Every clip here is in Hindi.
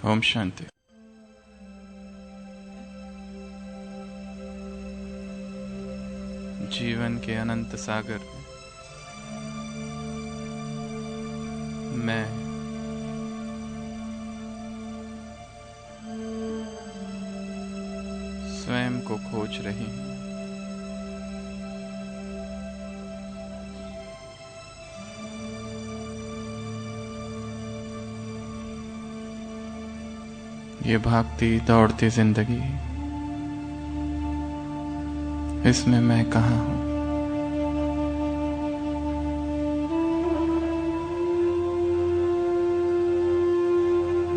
ओम शांति। जीवन के अनंत सागर में स्वयं को खोज रही हूँ। ये भागती दौड़ती जिंदगी, इसमें मैं कहाँ हूँ?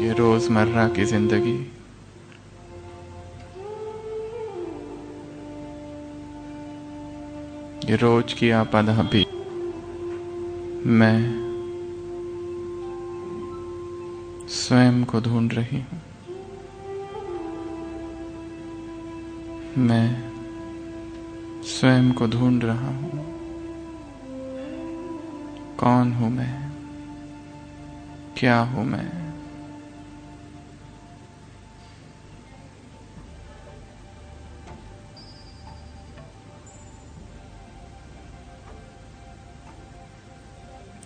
ये रोजमर्रा की जिंदगी, ये रोज की आपाधापी, मैं स्वयं को ढूंढ रही हूँ। मैं स्वयं को ढूंढ रहा हूँ। कौन हूँ मैं? क्या हूँ मैं?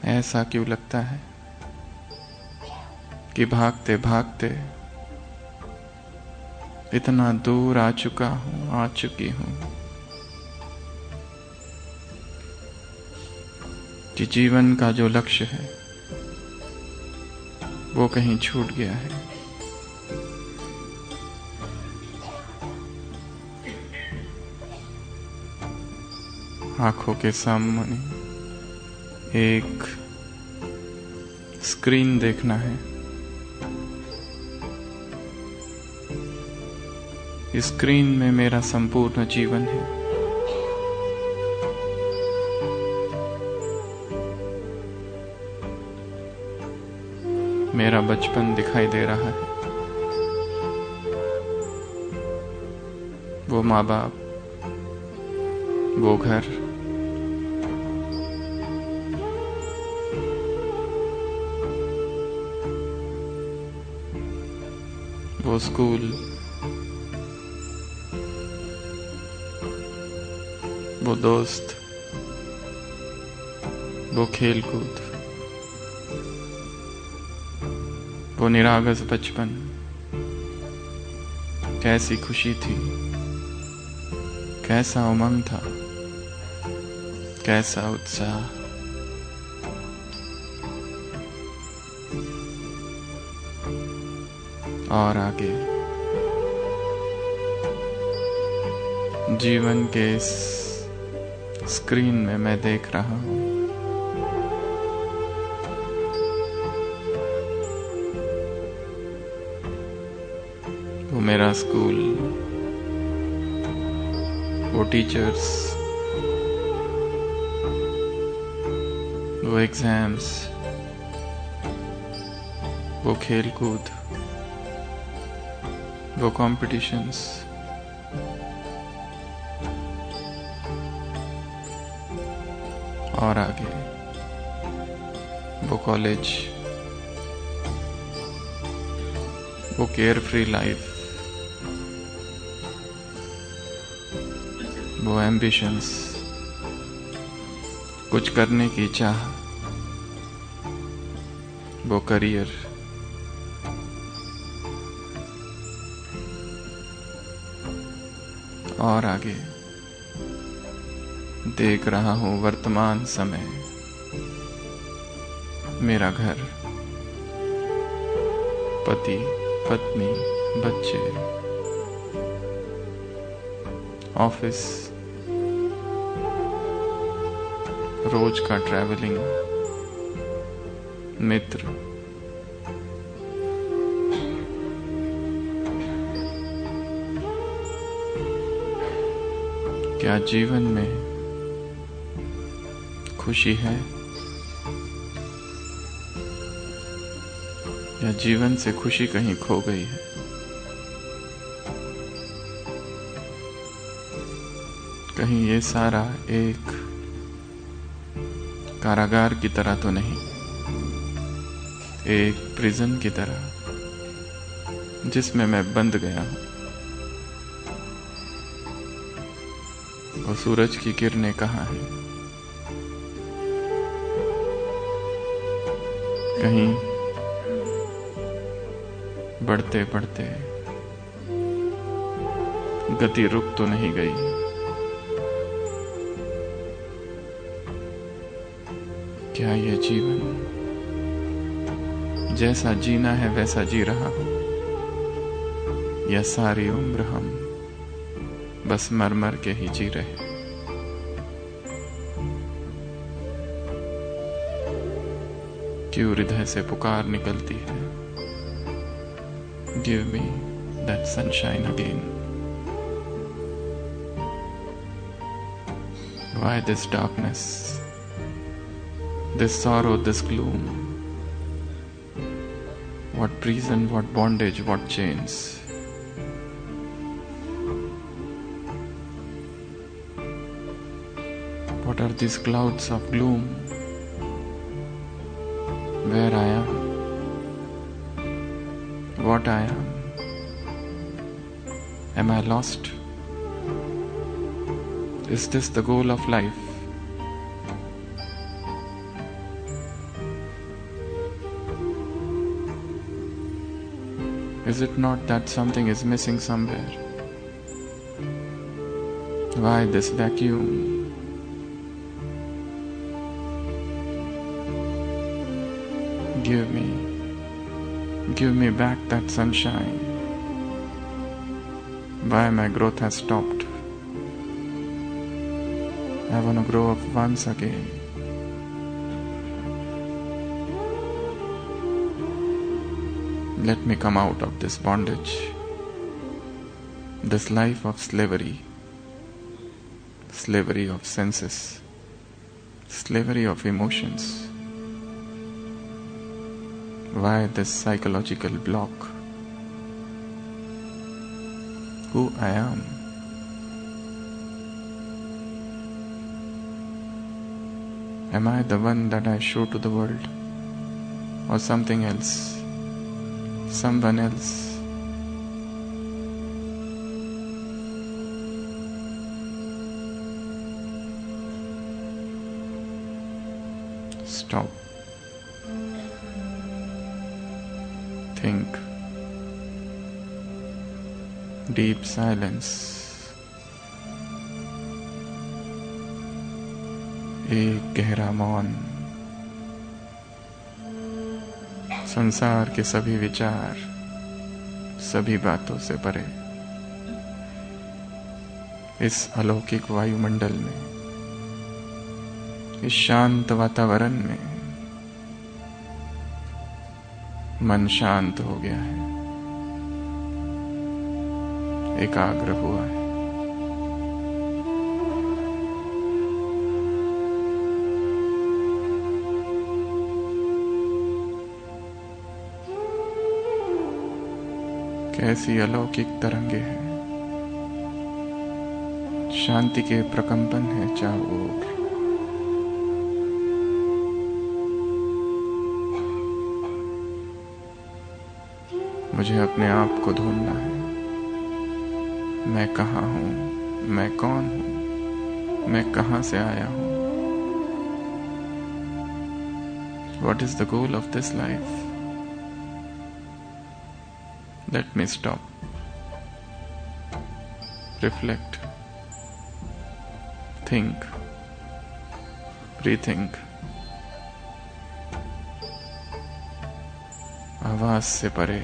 ऐसा क्यों लगता है कि भागते भागते इतना दूर आ चुकी हूँ कि जीवन का जो लक्ष्य है वो कहीं छूट गया है। आंखों के सामने एक स्क्रीन देखना है। इस स्क्रीन में मेरा संपूर्ण जीवन है। मेरा बचपन दिखाई दे रहा है, वो माँ बाप, वो घर, वो स्कूल, वो दोस्त, वो खेल कूद, वो निरागस बचपन। कैसी खुशी थी, कैसा उमंग था, कैसा उत्साह। और आगे जीवन के इस स्क्रीन में मैं देख रहा हूँ वो मेरा स्कूल, वो टीचर्स, वो एग्जाम्स, वो खेल कूद, वो कॉम्पिटिशन्स, और आगे वो कॉलेज, वो केयर फ्री लाइफ, वो एम्बिशंस, कुछ करने की चाह, वो करियर, और आगे देख रहा हूँ वर्तमान समय, मेरा घर, पति, पत्नी, बच्चे, ऑफिस, रोज का ट्रैवलिंग, मित्र, क्या जीवन में खुशी है या जीवन से खुशी कहीं खो गई है? कहीं ये सारा एक कारागार की तरह तो नहीं, एक प्रिजन की तरह जिसमें मैं बंद गया हूं। वो सूरज की किरणें कहाँ हैं? कहीं बढ़ते बढ़ते गति रुक तो नहीं गई? क्या ये जीवन जैसा जीना है वैसा जी रहा हूं, या सारी उम्र हम बस मर मर के ही जी रहे? क्यों हृदय से पुकार निकलती है, give me that sunshine again? Why this darkness, this sorrow, this gloom? What prison, what bondage, what chains? What are these clouds of gloom? Where I am? What I am? Am I lost? Is this the goal of life? Is it not that something is missing somewhere? Why this vacuum? Give me back that sunshine. Why my growth has stopped? I want to grow up once again. Let me come out of this bondage, this life of slavery, slavery of senses, slavery of emotions. Why this psychological block? Who I am? Am I the one that I show to the world, or something else, someone else? Stop. Think. Deep silence. एक गहरा मौन। संसार के सभी विचार, सभी बातों से परे, इस अलौकिक वायुमंडल में, इस शांत वातावरण में मन शांत हो गया है, एकाग्र हुआ है। कैसी अलौकिक तरंगे हैं, शांति के प्रकंपन है चारों ओर। मुझे अपने आप को ढूंढना है। मैं कहाँ हूँ, मैं कौन हूँ, मैं कहाँ से आया हूँ? What is the goal of this life? Let me stop, reflect, think, rethink. आवाज से परे,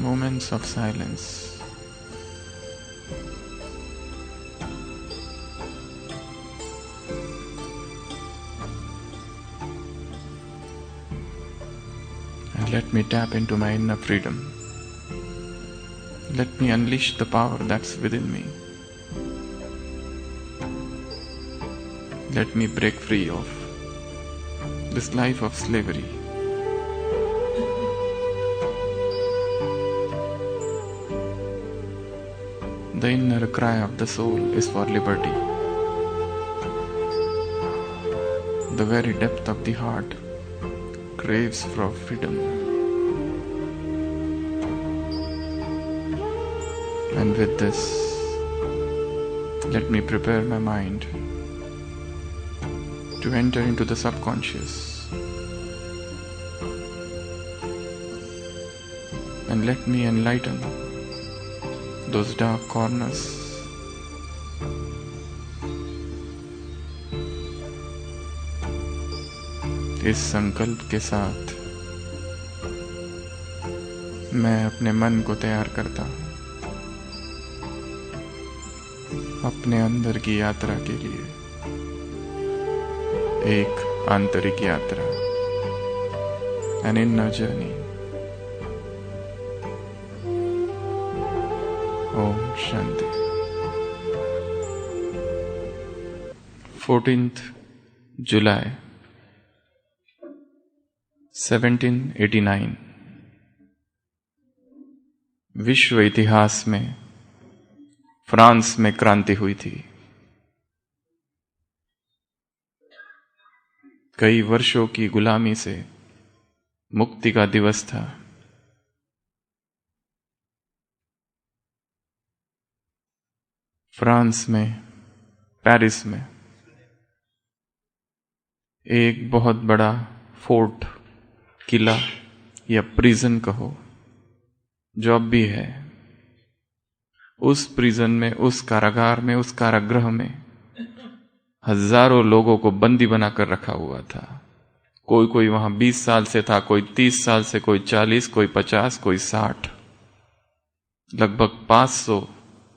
moments of silence. And let me tap into my inner freedom. Let me unleash the power that's within me. Let me break free of this life of slavery. The inner cry of the soul is for liberty. The very depth of the heart craves for freedom. And with this, let me prepare my mind to enter into the subconscious, and let me enlighten those dark corners. इस संकल्प के साथ मैं अपने मन को तैयार करता हूँ अपने अंदर की यात्रा के लिए, एक आंतरिक यात्रा, an inner journey. Om Shanti. 14th जुलाई 1789। विश्व इतिहास में फ्रांस में क्रांति हुई थी। कई वर्षों की गुलामी से मुक्ति का दिवस था। फ्रांस में, पेरिस में एक बहुत बड़ा फोर्ट, किला या प्रिजन कहो, जो अब भी है, उस प्रिजन में, उस कारागार में, उस कारागृह में हजारों लोगों को बंदी बनाकर रखा हुआ था। कोई कोई वहां 20 साल से था, कोई 30 साल से, कोई 40, कोई 50, कोई 60। लगभग 500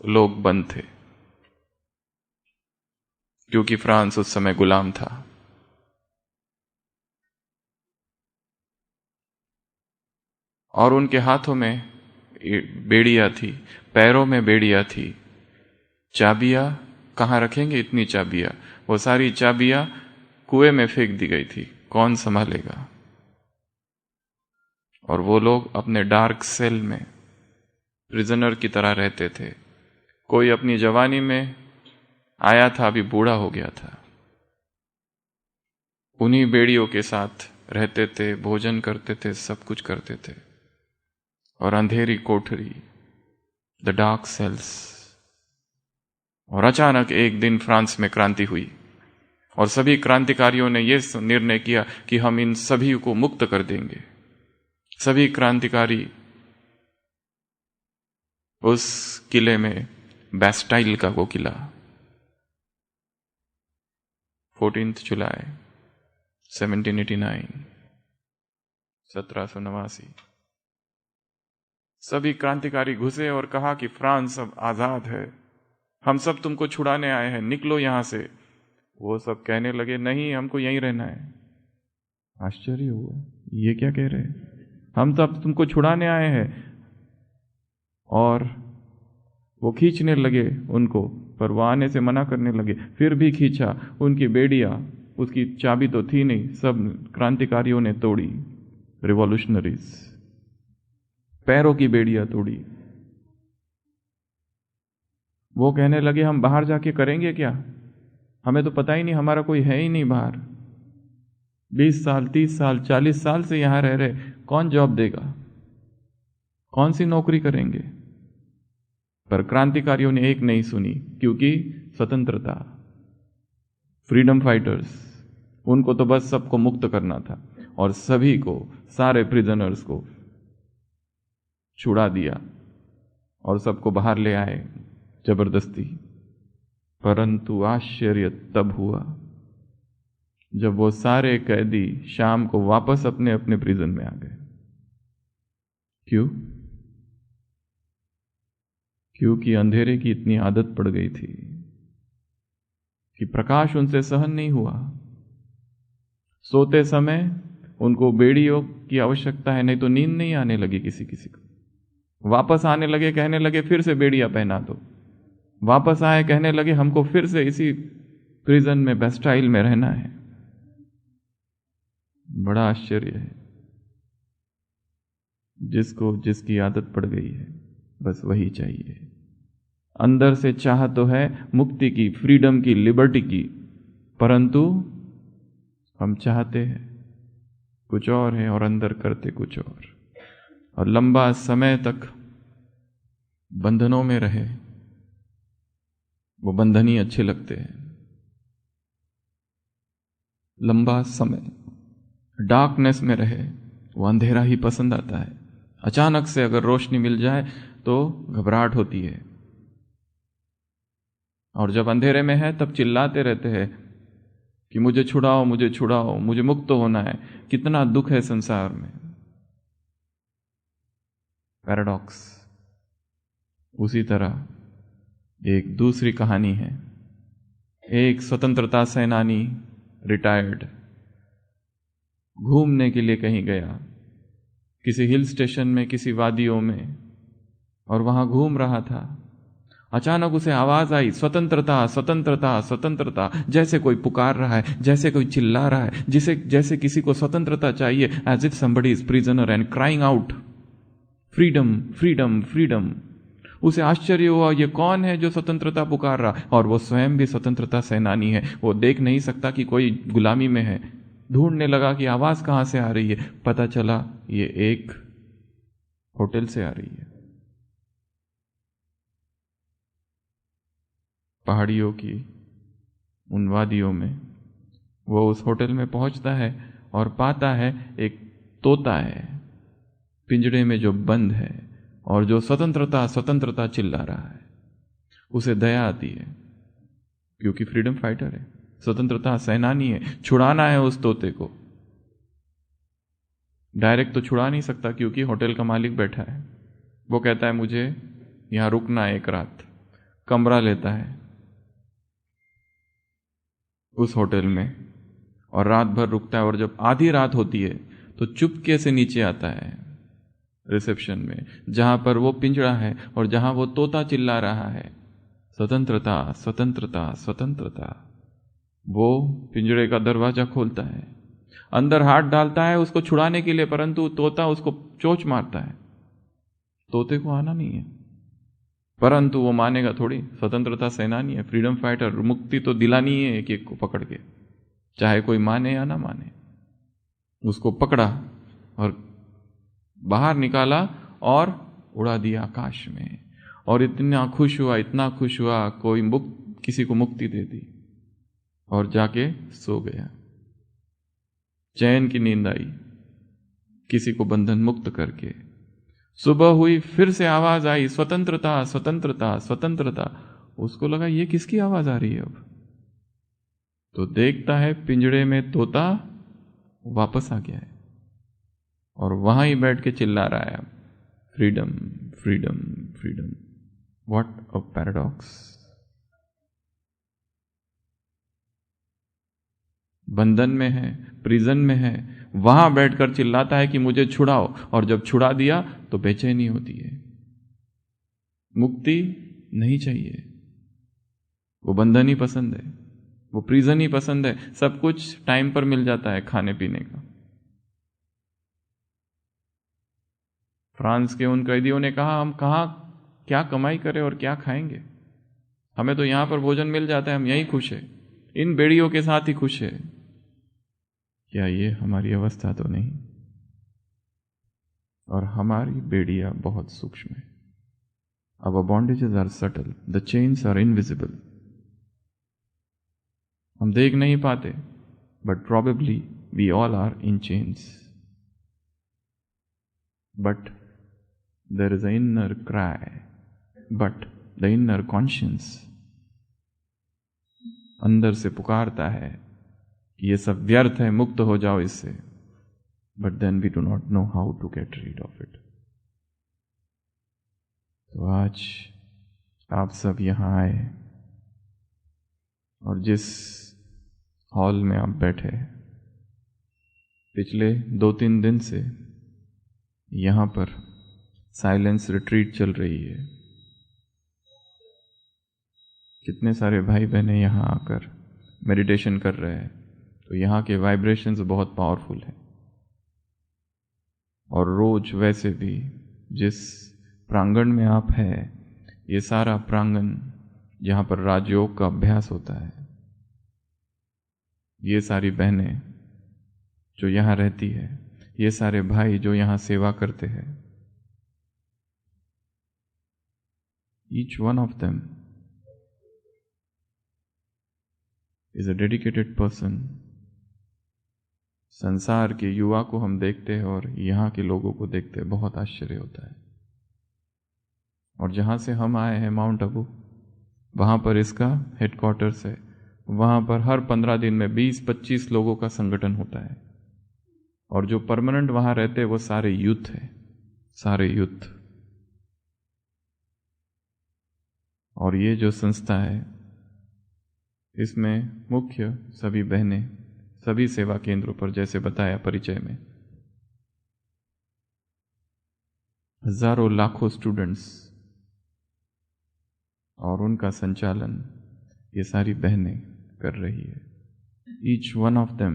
लोग बंद थे, क्योंकि फ्रांस उस समय गुलाम था। और उनके हाथों में बेड़ियां थी, पैरों में बेड़ियां थी। चाबियां कहां रखेंगे इतनी चाबियां? वो सारी चाबियां कुएं में फेंक दी गई थी। कौन संभालेगा? और वो लोग अपने डार्क सेल में प्रिजनर की तरह रहते थे। कोई अपनी जवानी में आया था, अभी बूढ़ा हो गया था, उन्हीं बेड़ियों के साथ रहते थे, भोजन करते थे, सब कुछ करते थे। और अंधेरी कोठरी, द डार्क सेल्स। और अचानक एक दिन फ्रांस में क्रांति हुई और सभी क्रांतिकारियों ने यह निर्णय किया कि हम इन सभी को मुक्त कर देंगे। सभी क्रांतिकारी उस किले में, बैस्टाइल का वो किला, 14th जुलाई 1789, 1789, सभी क्रांतिकारी घुसे और कहा कि फ्रांस अब आजाद है, हम सब तुमको छुड़ाने आए हैं, निकलो यहां से। वो सब कहने लगे, नहीं, हमको यहीं रहना है। आश्चर्य हुआ, ये क्या कह रहे हैं? हम सब तुमको छुड़ाने आए हैं। और वो खींचने लगे उनको, पर वो आने से मना करने लगे। फिर भी खींचा, उनकी बेड़ियां, उसकी चाबी तो थी नहीं, सब क्रांतिकारियों ने तोड़ी। रिवॉल्यूशनरीज पैरों की बेड़ियां तोड़ी। वो कहने लगे, हम बाहर जाके करेंगे क्या? हमें तो पता ही नहीं, हमारा कोई है ही नहीं बाहर। 20 साल, 30 साल, 40 साल से यहां रह रहे, कौन जॉब देगा? कौन सी नौकरी करेंगे? पर क्रांतिकारियों ने एक नहीं सुनी, क्योंकि स्वतंत्रता, फ्रीडम फाइटर्स, उनको तो बस सबको मुक्त करना था। और सभी को, सारे प्रिजनर्स को छुड़ा दिया और सबको बाहर ले आए जबरदस्ती। परंतु आश्चर्य तब हुआ जब वो सारे कैदी शाम को वापस अपने अपने प्रिजन में आ गए। क्यों? क्योंकि अंधेरे की इतनी आदत पड़ गई थी कि प्रकाश उनसे सहन नहीं हुआ। सोते समय उनको बेड़ियों की आवश्यकता है, नहीं तो नींद नहीं आने लगी किसी किसी को। वापस आने लगे, कहने लगे फिर से बेड़ियां पहना दो। वापस आए, कहने लगे हमको फिर से इसी प्रिजन में, बैस्टाइल में रहना है। बड़ा आश्चर्य है। जिसको जिसकी आदत पड़ गई है, बस वही चाहिए। अंदर से चाह तो है मुक्ति की, फ्रीडम की, लिबर्टी की, परंतु हम चाहते हैं कुछ और है और अंदर करते कुछ और लंबा समय तक बंधनों में रहे, वो बंधन ही अच्छे लगते हैं। लंबा समय डार्कनेस में रहे, वो अंधेरा ही पसंद आता है। अचानक से अगर रोशनी मिल जाए तो घबराहट होती है, और जब अंधेरे में है तब चिल्लाते रहते हैं कि मुझे छुड़ाओ, मुझे छुड़ाओ, मुझे मुक्त होना है। कितना दुख है संसार में। पैराडॉक्स। उसी तरह एक दूसरी कहानी है। एक स्वतंत्रता सेनानी रिटायर्ड घूमने के लिए कहीं गया, किसी हिल स्टेशन में, किसी वादियों में, और वहां घूम रहा था। अचानक उसे आवाज आई, स्वतंत्रता स्वतंत्रता स्वतंत्रता। जैसे कोई पुकार रहा है, जैसे कोई चिल्ला रहा है, जैसे किसी को स्वतंत्रता चाहिए, as if somebody is prisoner and crying out freedom freedom freedom. उसे आश्चर्य हुआ, ये कौन है जो स्वतंत्रता पुकार रहा? और वो स्वयं भी स्वतंत्रता सेनानी है। वो देख नहीं सकता कि कोई गुलामी में है। ढूंढने लगा कि आवाज कहां से आ रही है। पता चला ये एक होटल से आ रही है। पहाड़ियों की उन वादियों में वो उस होटल में पहुंचता है और पाता है एक तोता है पिंजड़े में जो बंद है, और जो स्वतंत्रता स्वतंत्रता चिल्ला रहा है। उसे दया आती है, क्योंकि फ्रीडम फाइटर है, स्वतंत्रता सेनानी है। छुड़ाना है उस तोते को। डायरेक्ट तो छुड़ा नहीं सकता, क्योंकि होटल का मालिक बैठा है। वो कहता है मुझे यहां रुकना है एक रात। कमरा लेता है उस होटल में और रात भर रुकता है। और जब आधी रात होती है तो चुपके से नीचे आता है रिसेप्शन में, जहां पर वो पिंजड़ा है और जहां वो तोता चिल्ला रहा है, स्वतंत्रता स्वतंत्रता स्वतंत्रता। वो पिंजड़े का दरवाजा खोलता है, अंदर हाथ डालता है उसको छुड़ाने के लिए, परंतु तोता उसको चोंच मारता है। तोते को आना नहीं है, परंतु वो मानेगा थोड़ी। स्वतंत्रता सेनानी है, फ्रीडम फाइटर, मुक्ति तो दिलानी है एक एक को पकड़ के, चाहे कोई माने या ना माने। उसको पकड़ा और बाहर निकाला और उड़ा दिया आकाश में। और इतना खुश हुआ, इतना खुश हुआ, कोई किसी को मुक्ति दे दी, और जाके सो गया। चैन की नींद आई किसी को बंधन मुक्त करके। सुबह हुई, फिर से आवाज आई, स्वतंत्रता स्वतंत्रता स्वतंत्रता। उसको लगा ये किसकी आवाज आ रही है अब? तो देखता है पिंजड़े में तोता वापस आ गया है और वहां ही बैठ के चिल्ला रहा है, freedom freedom freedom. What a paradox. बंधन में है, प्रिजन में है, वहां बैठकर चिल्लाता है कि मुझे छुड़ाओ, और जब छुड़ा दिया तो बेचैनी होती है। मुक्ति नहीं चाहिए, वो बंधन ही पसंद है, वो प्रिजन ही पसंद है। सब कुछ टाइम पर मिल जाता है खाने पीने का। फ्रांस के उन कैदियों ने कहा, हम कहां क्या कमाई करें और क्या खाएंगे? हमें तो यहां पर भोजन मिल जाता है, हम यहीं खुश है, इन बेड़ियों के साथ ही खुश है। क्या ये हमारी अवस्था तो नहीं? और हमारी बेड़ियां बहुत सूक्ष्म है। Our bondages are subtle, the chains are invisible. हम देख नहीं पाते, but probably we all are in chains. But there is an inner cry, but the inner conscience अंदर से पुकारता है कि ये सब व्यर्थ है, मुक्त हो जाओ इससे। But then we do not know how to get rid of it. तो आज आप सब यहां आए और जिस हॉल में आप बैठे, पिछले 2-3 दिन से यहां पर साइलेंस रिट्रीट चल रही है। कितने सारे भाई बहने यहां आकर मेडिटेशन कर रहे हैं, तो यहां के वाइब्रेशंस बहुत पावरफुल है। और रोज वैसे भी जिस प्रांगण में आप हैं, ये सारा प्रांगण जहां पर राजयोग का अभ्यास होता है, ये सारी बहनें जो यहाँ रहती है, ये सारे भाई जो यहाँ सेवा करते हैं, each one of them is a dedicated person. संसार के युवा को हम देखते हैं और यहाँ के लोगों को देखते हैं, बहुत आश्चर्य होता है। और जहाँ से हम आए हैं माउंट आबू, वहाँ पर इसका हेडक्वार्टर्स है। वहाँ पर हर 15 दिन में 20-25 लोगों का संगठन होता है, और जो परमानेंट वहाँ रहते हैं वो सारे यूथ है, सारे यूथ। और ये जो संस्था है, इसमें मुख्य सभी बहनें, सभी सेवा केंद्रों पर, जैसे बताया परिचय में, हजारों लाखों स्टूडेंट्स, और उनका संचालन ये सारी बहनें कर रही है। Each one of them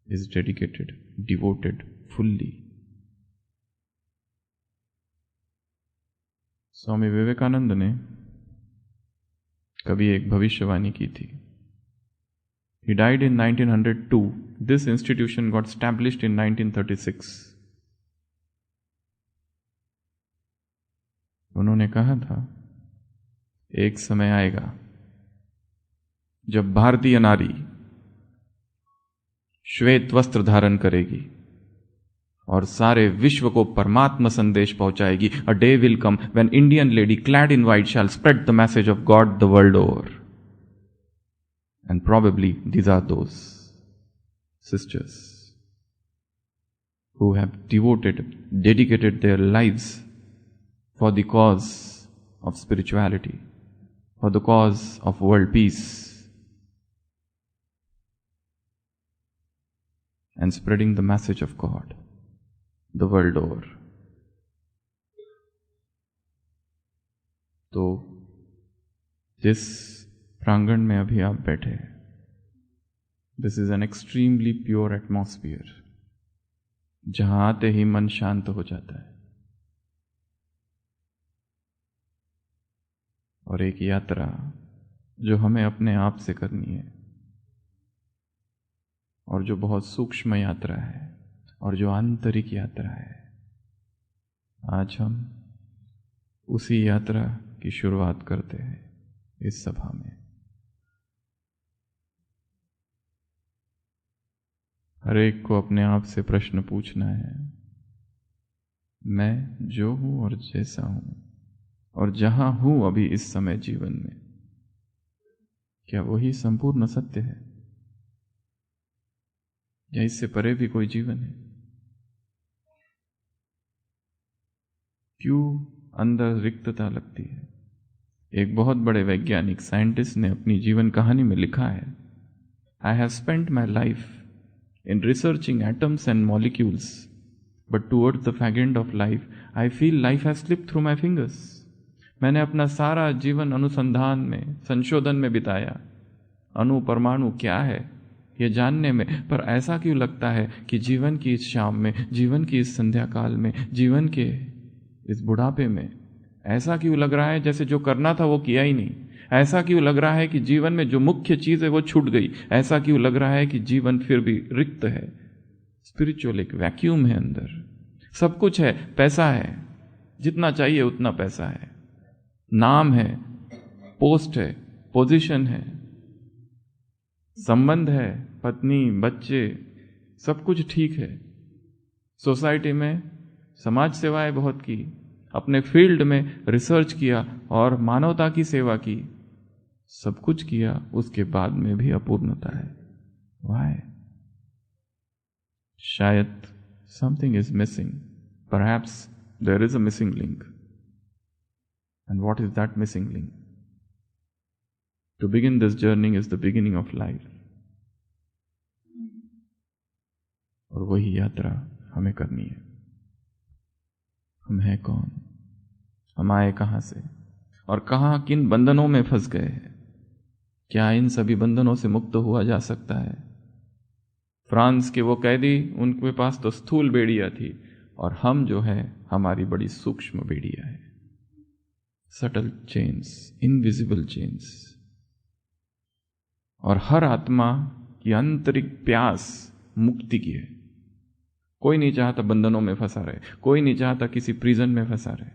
is dedicated, devoted fully. Swami Vivekananda ने कभी एक भविष्यवाणी की थी। He died in 1902. This institution got established in 1936. उन्होंने कहा था, एक समय आएगा जब भारतीय नारी श्वेत वस्त्र धारण करेगी और सारे विश्व को परमात्मा संदेश पहुंचाएगी। A day will come when Indian lady clad in white shall spread the message of God the world over. And probably these are those sisters who have dedicated their lives for the cause of spirituality, for the cause of world peace, and spreading the message of God the world over. तो जिस प्रांगण में अभी आप बैठे हैं, this is an extremely pure atmosphere, जहां आते ही मन शांत हो जाता है। और एक यात्रा जो हमें अपने आप से करनी है, और जो बहुत सूक्ष्म यात्रा है, और जो आंतरिक यात्रा है, आज हम उसी यात्रा की शुरुआत करते हैं इस सभा में। हर एक को अपने आप से प्रश्न पूछना है, मैं जो हूं और जैसा हूं और जहां हूं अभी इस समय जीवन में, क्या वही संपूर्ण सत्य है, या इससे परे भी कोई जीवन है? क्यों अंदर रिक्तता लगती है? एक बहुत बड़े वैज्ञानिक, साइंटिस्ट ने अपनी जीवन कहानी में लिखा है, I have spent my life in researching atoms and molecules, but towards the fag end of life, I feel life has slipped through my fingers. मैंने अपना सारा जीवन अनुसंधान में, संशोधन में बिताया, अणु परमाणु क्या है ये जानने में, पर ऐसा क्यों लगता है कि जीवन की इस शाम में, जीवन की इस संध्या काल में, जीवन के इस बुढ़ापे में ऐसा क्यों लग रहा है जैसे जो करना था वो किया ही नहीं? ऐसा क्यों लग रहा है कि जीवन में जो मुख्य चीज है वो छूट गई? ऐसा क्यों लग रहा है कि जीवन फिर भी रिक्त है? स्पिरिचुअल एक वैक्यूम है अंदर। सब कुछ है, पैसा है, जितना चाहिए उतना पैसा है, नाम है, पोस्ट है, पोजीशन है, संबंध है, पत्नी, बच्चे, सब कुछ ठीक है। सोसाइटी में समाज सेवाएं बहुत की, अपने फील्ड में रिसर्च किया और मानवता की सेवा की, सब कुछ किया, उसके बाद में भी अपूर्णता है। Why? शायद something is missing. Perhaps there is a missing link. And what is that missing link? To begin this journey is the beginning of life. और वही यात्रा हमें करनी है। हम हैं कौन? हम आए कहां से? और कहां किन बंधनों में फंस गए हैं? क्या इन सभी बंधनों से मुक्त हुआ जा सकता है? फ्रांस के वो कैदी, उनके पास तो स्थूल बेड़ियां थी, और हम जो है, हमारी बड़ी सूक्ष्म बेड़ियां है, सटल चेन्स, इनविजिबल चेन्स। और हर आत्मा की आंतरिक प्यास मुक्ति की है। कोई नहीं चाहता बंधनों में फंसा रहे, कोई नहीं चाहता किसी प्रिजन में फंसा रहे,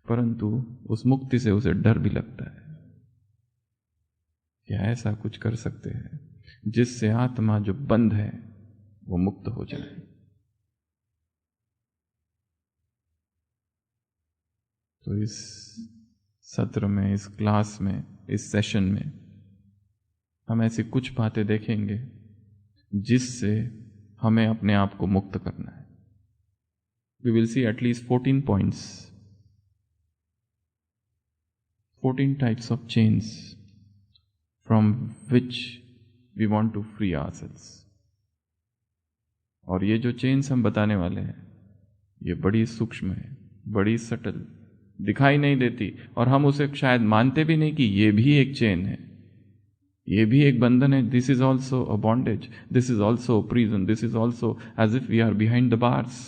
परंतु उस मुक्ति से उसे डर भी लगता है कि ऐसा कुछ कर सकते हैं जिससे आत्मा जो बंद है वो मुक्त हो जाए। तो इस सत्र में, इस क्लास में, इस सेशन में हम ऐसी कुछ बातें देखेंगे जिससे हमें अपने आप को मुक्त करना है। We will see at least 14 points, 14 types of chains from which we want to free ourselves. और ये जो चेन्स हम बताने वाले हैं ये बड़ी सूक्ष्म है, बड़ी सटल, दिखाई नहीं देती, और हम उसे शायद मानते भी नहीं कि ये भी एक चेन है, ये भी एक बंधन है। This is also a bondage, this is also prison, this is also as if we are behind the bars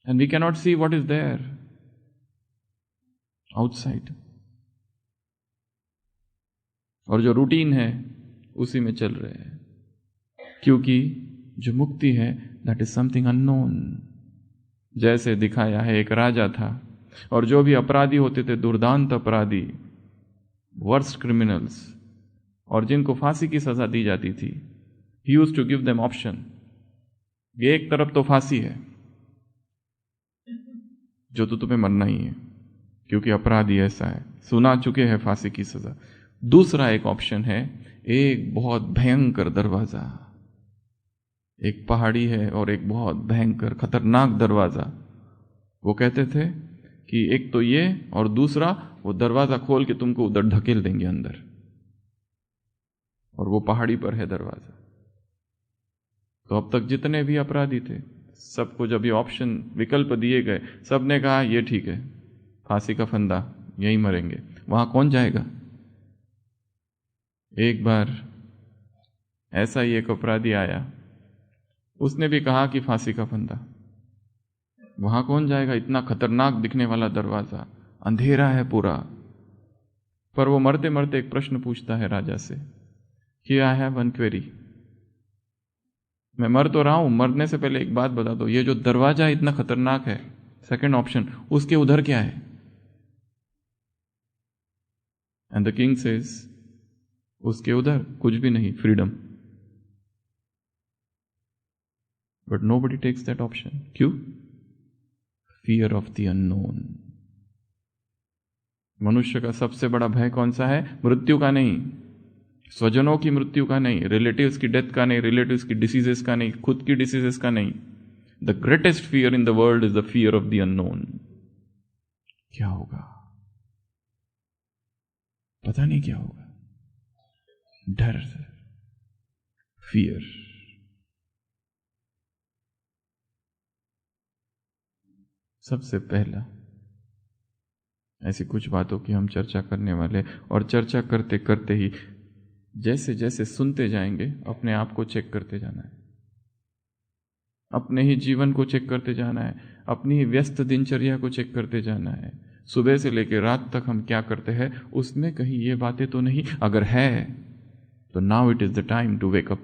and we cannot see what is there outside. और जो रूटीन है उसी में चल रहे हैं, क्योंकि जो मुक्ति है दैट इज समथिंग अननोन। जैसे दिखाया है, एक राजा था और जो भी अपराधी होते थे, दुर्दांत अपराधी, वर्स्ट क्रिमिनल्स, और जिनको फांसी की सजा दी जाती थी, he used to give them option. ये एक तरफ तो फांसी है जो तो तुम्हें मरना ही है क्योंकि अपराधी ऐसा है, सुना चुके हैं फांसी की सजा। दूसरा एक ऑप्शन है, एक बहुत भयंकर दरवाजा, एक पहाड़ी है और एक बहुत भयंकर खतरनाक दरवाजा। वो कहते थे कि एक तो ये, और दूसरा वो दरवाजा खोल के तुमको उधर ढकेल देंगे अंदर, और वो पहाड़ी पर है दरवाजा। तो अब तक जितने भी अपराधी थे सबको जब ये ऑप्शन, विकल्प दिए गए, सबने कहा ये ठीक है, फांसी का फंदा, यहीं मरेंगे। वहां कौन जाएगा? एक बार ऐसा ही एक अपराधी आया, उसने भी कहा कि फांसी का फंदा। वहां कौन जाएगा? इतना खतरनाक दिखने वाला दरवाजा, अंधेरा है पूरा। पर वो मरते मरते एक प्रश्न पूछता है राजा से कि आई हैव वन क्वेरी, मैं मर तो रहा हूं, मरने से पहले एक बात बता दो, ये जो दरवाजा इतना खतरनाक है, सेकंड ऑप्शन, उसके उधर क्या है? एंड द किंग सेज, उसके उधर कुछ भी नहीं, freedom. But nobody takes that option. क्यों? Fear of the unknown. मनुष्य का सबसे बड़ा भय कौन सा है? मृत्यु का नहीं, स्वजनों की मृत्यु का नहीं, रिलेटिव्स की डेथ का नहीं, रिलेटिव्स की डिसीजेस का नहीं, खुद की डिसीजेस का नहीं। The greatest fear in the world is the fear of the unknown. क्या होगा? पता नहीं क्या होगा। डर, फियर। सबसे पहला ऐसी कुछ बातों की हम चर्चा करने वाले, और चर्चा करते करते ही जैसे जैसे सुनते जाएंगे अपने आप को चेक करते जाना है, अपने ही जीवन को चेक करते जाना है, अपनी ही व्यस्त दिनचर्या को चेक करते जाना है। सुबह से लेकर रात तक हम क्या करते हैं, उसमें कहीं ये बातें तो नहीं, अगर है तो now it is the time to wake up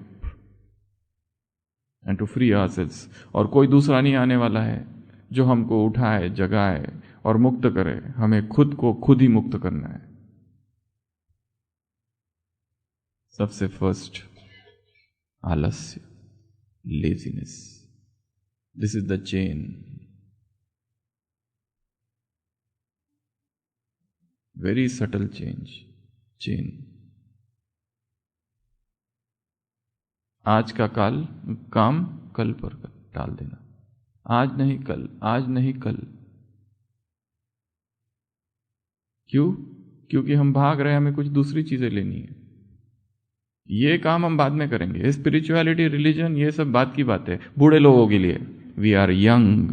and to free ourselves. और कोई दूसरा नहीं आने वाला है जो हमको उठाए, जगाए और मुक्त करे। हमें खुद को खुद ही मुक्त करना है। सबसे फर्स्ट, आलस्य, laziness. This is the chain, very subtle chain. आज का काम कल पर टाल देना, आज नहीं कल, आज नहीं कल। क्यों? क्योंकि हम भाग रहे हैं, हमें कुछ दूसरी चीजें लेनी है। ये काम हम बाद में करेंगे। स्पिरिचुअलिटी, रिलीजन, ये सब बात की बात है बूढ़े लोगों के लिए। We are young,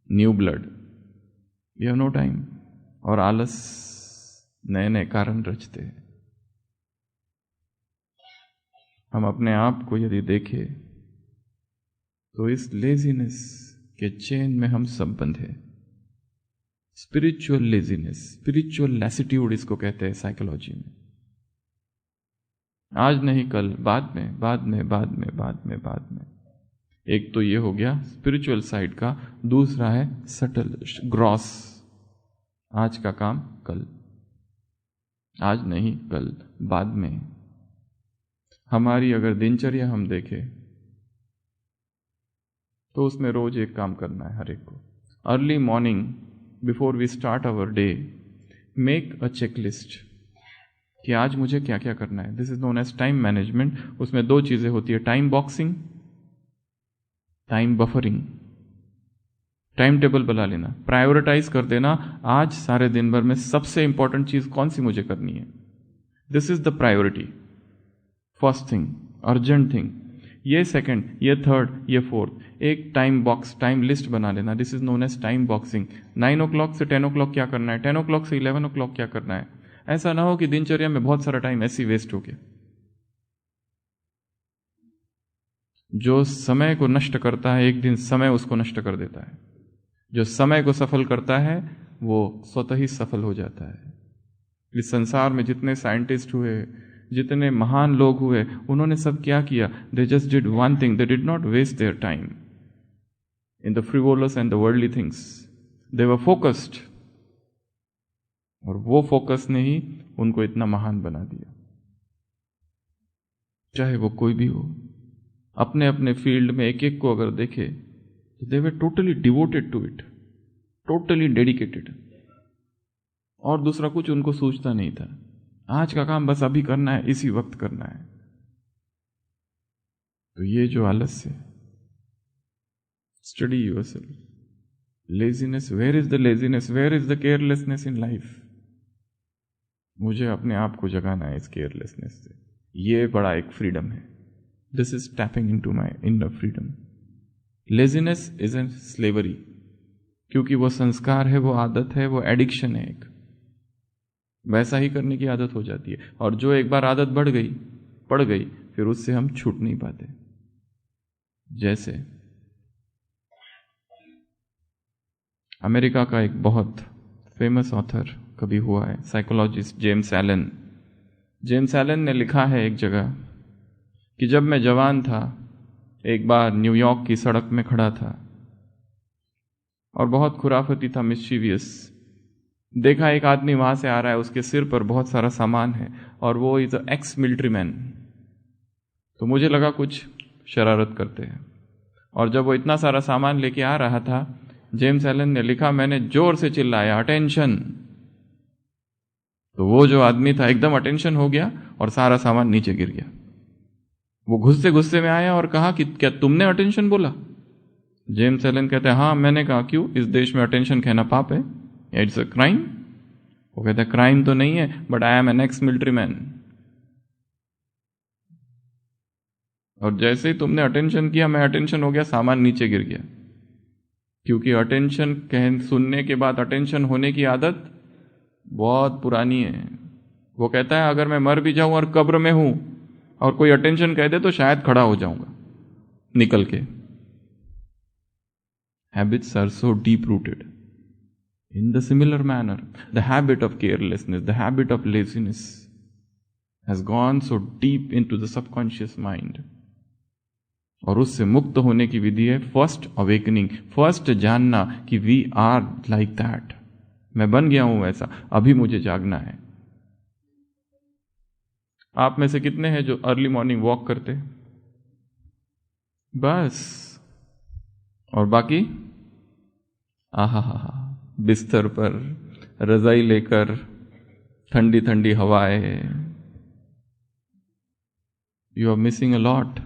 new blood, we have no time. और आलस नए नए कारण रचते हैं। हम अपने आप को यदि देखें तो इस लेजीनेस के चेन में हम सब बंधे। स्पिरिचुअल लेजीनेस, स्पिरिचुअल लैसिट्यूड इसको कहते हैं साइकोलॉजी में। आज नहीं कल, बाद में, बाद में, बाद में, बाद में, बाद में। एक तो ये हो गया स्पिरिचुअल साइड का, दूसरा है सटल, ग्रॉस। आज का काम कल, आज नहीं कल, बाद में। हमारी अगर दिनचर्या हम देखें तो उसमें रोज एक काम करना है हर एक को। Early morning before we start our day, make a checklist कि आज मुझे क्या क्या करना है। This is known as time management. उसमें दो चीजें होती है, time boxing, time buffering. Time table बना लेना, प्रायोरिटाइज कर देना, आज सारे दिन भर में सबसे इंपॉर्टेंट चीज कौन सी मुझे करनी है। This is the priority, first thing, urgent thing, ये सेकंड, ये थर्ड, ये फोर्थ। एक टाइम बॉक्स, टाइम लिस्ट बना लेना। This is known as time boxing. 9 o'clock से 10 o'clock क्या करना है, 10 o'clock से 11 o'clock क्या करना है। ऐसा ना हो कि दिनचर्या में बहुत सारा टाइम ऐसी वेस्ट हो गया। जो समय को नष्ट करता है, एक दिन समय उसको नष्ट कर देता है। जो समय को सफल करता है वो स्वतः ही सफल हो जाता है। इस संसार में जितने साइंटिस्ट हुए, जितने महान लोग हुए, उन्होंने सब क्या किया? They just did one thing, they did not waste their time in the frivolous and the worldly things. They were focused, और वो फोकस ने ही उनको इतना महान बना दिया। चाहे वो कोई भी हो, अपने अपने फील्ड में एक एक को अगर देखे तो they were totally devoted to it, totally dedicated, और दूसरा कुछ उनको सोचता नहीं था। आज का काम बस अभी करना है, इसी वक्त करना है। तो ये जो आलस्य, study yourself. Laziness, where is the laziness, where is the carelessness in life. मुझे अपने आप को जगाना है इस केयरलेसनेस से। ये बड़ा एक फ्रीडम है। This is tapping into my inner freedom. Laziness is an slavery, क्योंकि वो संस्कार है, वो आदत है, वो एडिक्शन है एक। वैसा ही करने की आदत हो जाती है, और जो एक बार आदत पड़ गई, फिर उससे हम छूट नहीं पाते। जैसे अमेरिका का एक बहुत फेमस ऑथर कभी हुआ है, psychologist James Allen. James Allen ने लिखा है एक जगह कि जब मैं जवान था, एक बार न्यूयॉर्क की सड़क में खड़ा था और बहुत खुराफती था, मिस्चीवियस। देखा एक आदमी वहां से आ रहा है, उसके सिर पर बहुत सारा सामान है, और वो इज एक्स मिलिट्री मैन। तो मुझे लगा कुछ शरारत करते हैं, और जब वो इतना सारा सामान लेके आ रहा था, जेम्स एलन ने लिखा, मैंने जोर से चिल्लाया, अटेंशन। तो वो जो आदमी था एकदम अटेंशन हो गया और सारा सामान नीचे गिर गया। वो गुस्से गुस्से में आया और कहा कि क्या तुमने अटेंशन बोला? जेम्स एलन कहते हैं, हाँ मैंने कहा। क्यों? इस देश में अटेंशन कहना पाप है, इट्स अ क्राइम। वो कहता है क्राइम तो नहीं है, but I am an ex military man. और जैसे ही तुमने अटेंशन किया, मैं अटेंशन हो गया, सामान नीचे गिर गया। क्योंकि अटेंशन सुनने के बाद अटेंशन होने की आदत बहुत पुरानी है। वो कहता है अगर मैं मर भी जाऊं और कब्र में हूं और कोई अटेंशन कह दे तो शायद खड़ा हो जाऊंगा निकल के। Habits are so deep rooted. In the similar manner, the habit of carelessness, the habit of laziness has gone so deep into the subconscious mind. और उससे मुक्त होने की विधि है फर्स्ट अवेकनिंग, फर्स्ट जानना कि वी आर लाइक दैट। मैं बन गया हूं वैसा, अभी मुझे जागना है। आप में से कितने हैं जो अर्ली मॉर्निंग वॉक करते? बस। और बाकी आहा, बिस्तर पर रजाई लेकर, ठंडी ठंडी हवाएं। You are missing a lot.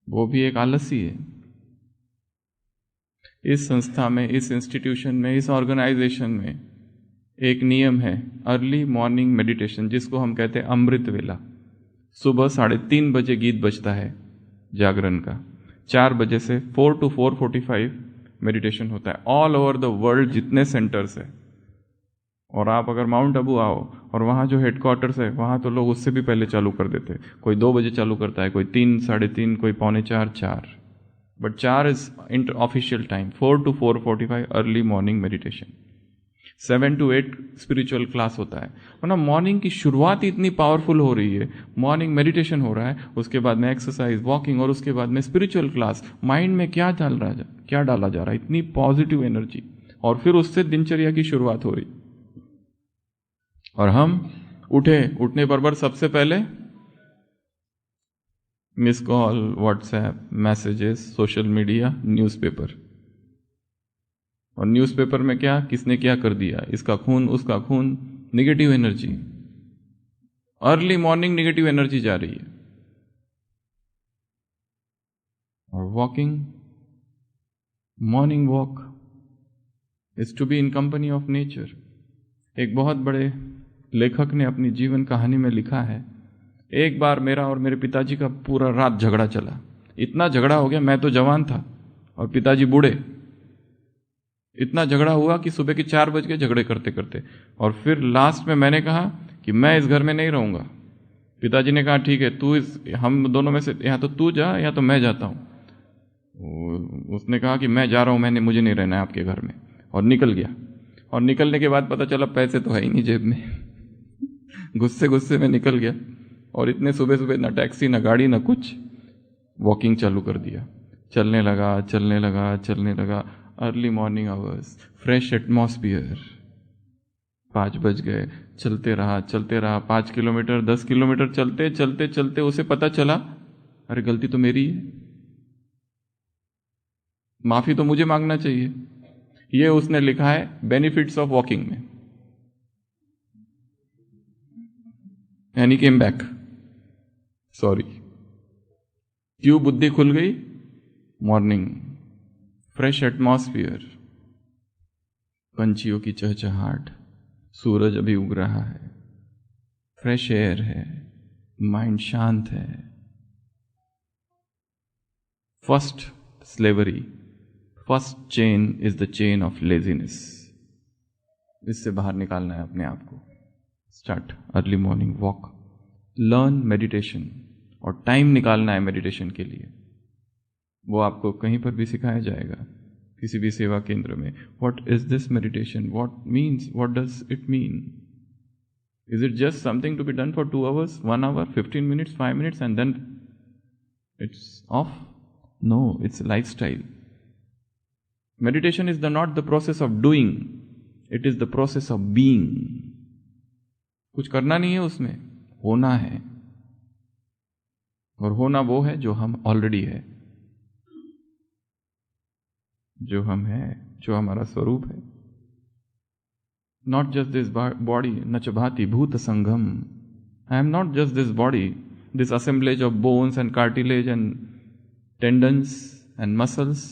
वो भी एक आलसी है। इस संस्था में, इस इंस्टीट्यूशन में, इस ऑर्गेनाइजेशन में एक नियम है, अर्ली मॉर्निंग मेडिटेशन, जिसको हम कहते हैं अमृत वेला। सुबह 3:30 बजे गीत बजता है जागरण का, 4 बजे से 4 to 4:45 मेडिटेशन होता है। ऑल ओवर द वर्ल्ड जितने सेंटर्स है, और आप अगर माउंट आबू आओ और वहाँ जो हेडक्वार्टर्स है, वहाँ तो लोग उससे भी पहले चालू कर देते। कोई 2 बजे चालू करता है, कोई 3, 3:30, कोई 3:45, 4। But 4 is inter official time. 4 to 4:45 early morning meditation. 7 to 8 spiritual class होता है, वरना मॉर्निंग की शुरुआत ही इतनी पावरफुल हो रही है। मॉर्निंग मेडिटेशन हो रहा है, उसके बाद में एक्सरसाइज, वॉकिंग, और उसके बाद में स्पिरिचुअल क्लास। माइंड में क्या डाला जा रहा है, इतनी पॉजिटिव एनर्जी, और फिर उससे दिनचर्या की शुरुआत हो रही। और हम उठने पर सबसे पहले miss call, WhatsApp, messages, social media, newspaper. और न्यूज़पेपर में क्या, किसने क्या कर दिया, इसका खून, उसका खून, negative energy. Early morning negative energy जा रही है। और walking, morning walk is to be in company of nature. एक बहुत बड़े लेखक ने अपनी जीवन कहानी में लिखा है, एक बार मेरा और मेरे पिताजी का पूरा रात झगड़ा चला। इतना झगड़ा हो गया, मैं तो जवान था और पिताजी बूढ़े। इतना झगड़ा हुआ कि सुबह के 4 बज गए झगड़े करते करते। और फिर लास्ट में मैंने कहा कि मैं इस घर में नहीं रहूंगा। पिताजी ने कहा ठीक है, हम दोनों में से या तो तू जा या तो मैं जाता हूं। उसने कहा कि मैं जा रहा हूं, मुझे नहीं रहना है आपके घर में, और निकल गया। और निकलने के बाद पता चला पैसे तो है ही नहीं जेब में। गुस्से में निकल गया, और इतने सुबह सुबह ना टैक्सी, ना गाड़ी, ना कुछ। वॉकिंग चालू कर दिया, चलने लगा। Early morning hours, fresh atmosphere. 5 बज गए, चलते रहा 5 किलोमीटर, 10 किलोमीटर, चलते उसे पता चला अरे गलती तो मेरी है, माफी तो मुझे मांगना चाहिए। ये उसने लिखा है बेनिफिट्स ऑफ वॉकिंग में। And he came back, sorry. क्यों बुद्धि खुल गई? मॉर्निंग, फ्रेश एटमॉस्फियर, पंछियों की चहचहाट, सूरज अभी उग रहा है, फ्रेश एयर है, माइंड शांत है। First slavery, first chain is the chain of laziness. इससे बाहर निकालना है अपने आप को। Start early morning walk, learn meditation, और टाइम निकालना है मेडिटेशन के लिए। वो आपको कहीं पर भी सिखाया जाएगा, किसी भी सेवा केंद्र में। What is this meditation, what does it mean? Is it just something to be done for 2 hours, 1 hour, 15 minutes, 5 minutes and then it's off? No, it's a lifestyle. Meditation is not the process of doing, it is the process of being. कुछ करना नहीं है उसमें, होना है। और होना वो है जो हम ऑलरेडी है, जो हम हैं, जो हमारा स्वरूप है। नॉट जस्ट दिस बॉडी, न च भाति भूत संगम। I am not just this body, this assemblage of bones and cartilage and tendons and muscles,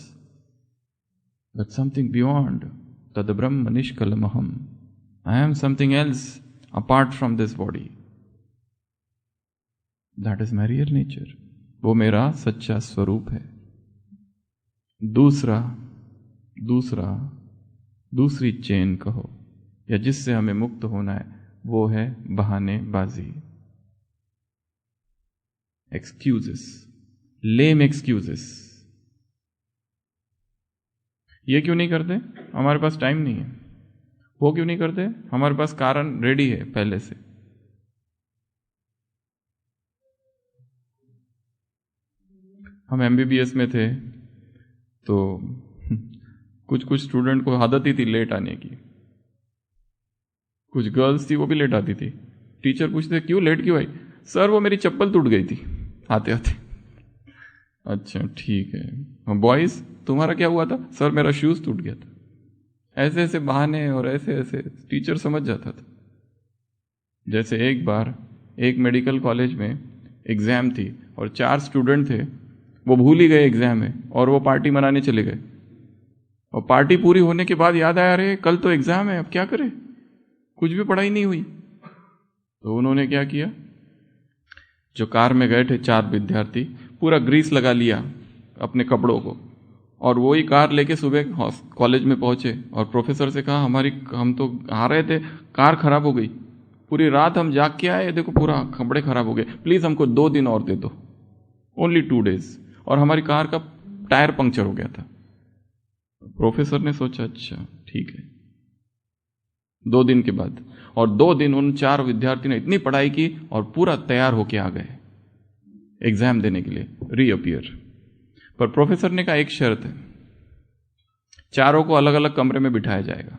but something beyond. तद ब्रह्म निष्कलमहम। I am something else apart from this body. That is my real nature. वो मेरा सच्चा स्वरूप है। दूसरी चेन कहो, या जिससे हमें मुक्त होना है, वो है बहानेबाजी, एक्सक्यूजेस, लेम एक्सक्यूजेस। ये क्यों नहीं करते? हमारे पास टाइम नहीं है। वो क्यों नहीं करते? हमारे पास कारण रेडी है पहले से। हम एमबीबीएस में थे तो कुछ स्टूडेंट को आदत ही थी लेट आने की। कुछ गर्ल्स थी, वो भी लेट आती थी। टीचर पूछते क्यों लेट क्यों आई? सर वो मेरी चप्पल टूट गई थी आते आते। अच्छा ठीक है। बॉयज तुम्हारा क्या हुआ था? सर मेरा शूज टूट गया था। ऐसे ऐसे बहाने और ऐसे ऐसे टीचर समझ जाता था। जैसे एक बार एक मेडिकल कॉलेज में एग्जाम थी और 4 स्टूडेंट थे, वो भूल ही गए एग्जाम में और वो पार्टी मनाने चले गए। और पार्टी पूरी होने के बाद याद आया अरे कल तो एग्जाम है, अब क्या करें, कुछ भी पढ़ाई नहीं हुई। तो उन्होंने क्या किया, जो कार में गए थे 4 विद्यार्थी, पूरा ग्रीस लगा लिया अपने कपड़ों को और वही कार लेके सुबह कॉलेज में पहुंचे और प्रोफेसर से कहा हम तो आ रहे थे, कार खराब हो गई, पूरी रात हम जाग के आए, देखो पूरा कपड़े खराब हो गए, प्लीज हमको 2 दिन और दे दो, ओनली 2 days। और हमारी कार का टायर पंक्चर हो गया था। प्रोफेसर ने सोचा अच्छा ठीक है, 2 दिन के बाद। और 2 दिन उन 4 विद्यार्थियों ने इतनी पढ़ाई की और पूरा तैयार होके आ गए एग्जाम देने के लिए, रीअपियर। पर प्रोफेसर ने कहा एक शर्त है, चारों को अलग अलग कमरे में बिठाया जाएगा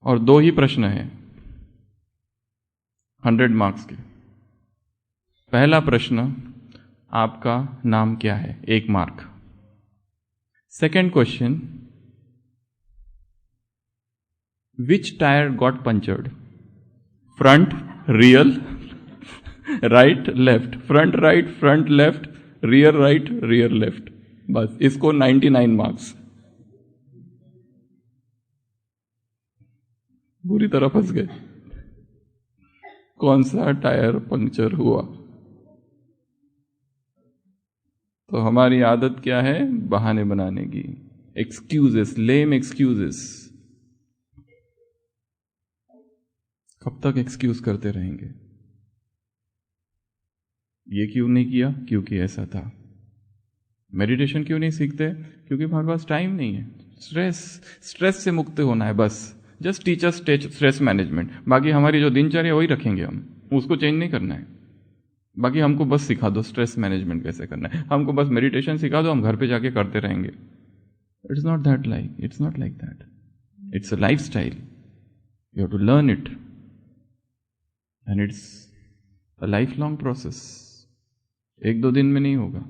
और 2 ही प्रश्न हैं 100 मार्क्स के। पहला प्रश्न, आपका नाम क्या है, 1 mark. Second question, which tyre got punctured, front, real, right, left, front right, front left, rear right, rear left. बस इसको 99 मार्क्स। बुरी तरह फंस गए। कौन सा टायर पंक्चर हुआ? तो हमारी आदत क्या है? बहाने बनाने की, एक्सक्यूजेस, लेम एक्सक्यूजेस। कब तक एक्सक्यूज करते रहेंगे? ये क्यों नहीं किया? क्योंकि ऐसा था। मेडिटेशन क्यों नहीं सीखते? क्योंकि हमारे पास टाइम नहीं है। स्ट्रेस से मुक्त होना है बस। Just teach us stress management. बाकी हमारी जो दिनचर्या वही रखेंगे हम, उसको चेंज नहीं करना है। बाकी हमको बस सिखा दो स्ट्रेस मैनेजमेंट कैसे करना है, हमको बस मेडिटेशन सिखा दो, हम घर पे जाके करते रहेंगे। It's not like that. It's a lifestyle, you have to learn it and it's a lifelong process. 1-2 दिन में नहीं होगा।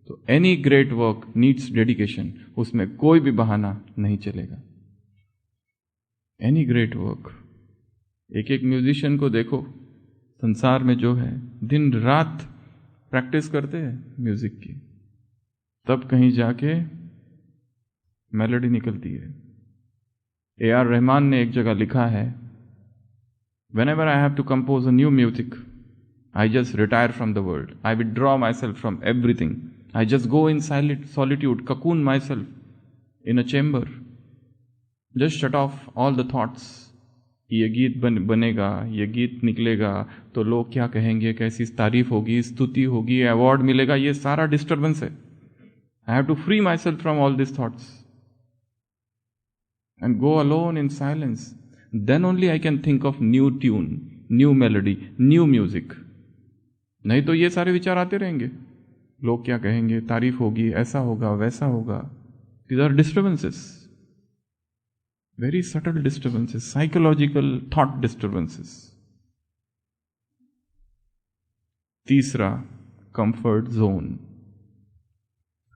तो any great work needs dedication, उसमें कोई भी बहाना नहीं चलेगा। एनी ग्रेट वर्क, एक म्यूजिशियन को देखो, संसार में जो है दिन रात प्रैक्टिस करते हैं म्यूजिक की, तब कहीं जाके मेलोडी निकलती है। A.R. रहमान ने एक जगह लिखा है, Whenever I have to compose a new music, I just retire from the world. I withdraw myself from everything. I just go in solitude, cocoon myself in a chamber. Just shut off all the thoughts. ये गीत बनेगा, ये गीत निकलेगा तो लोग क्या कहेंगे, कैसी तारीफ होगी, स्तुति होगी, अवार्ड मिलेगा, ये सारा डिस्टर्बेंस है। I have to free myself from all this thoughts and go alone in silence. Then only I can think of new tune, new melody, new music. नहीं तो ये सारे विचार आते रहेंगे, लोग क्या कहेंगे, तारीफ होगी, ऐसा होगा, वैसा होगा। These are disturbances, very subtle disturbances, psychological thought disturbances. तीसरा, कंफर्ट जोन।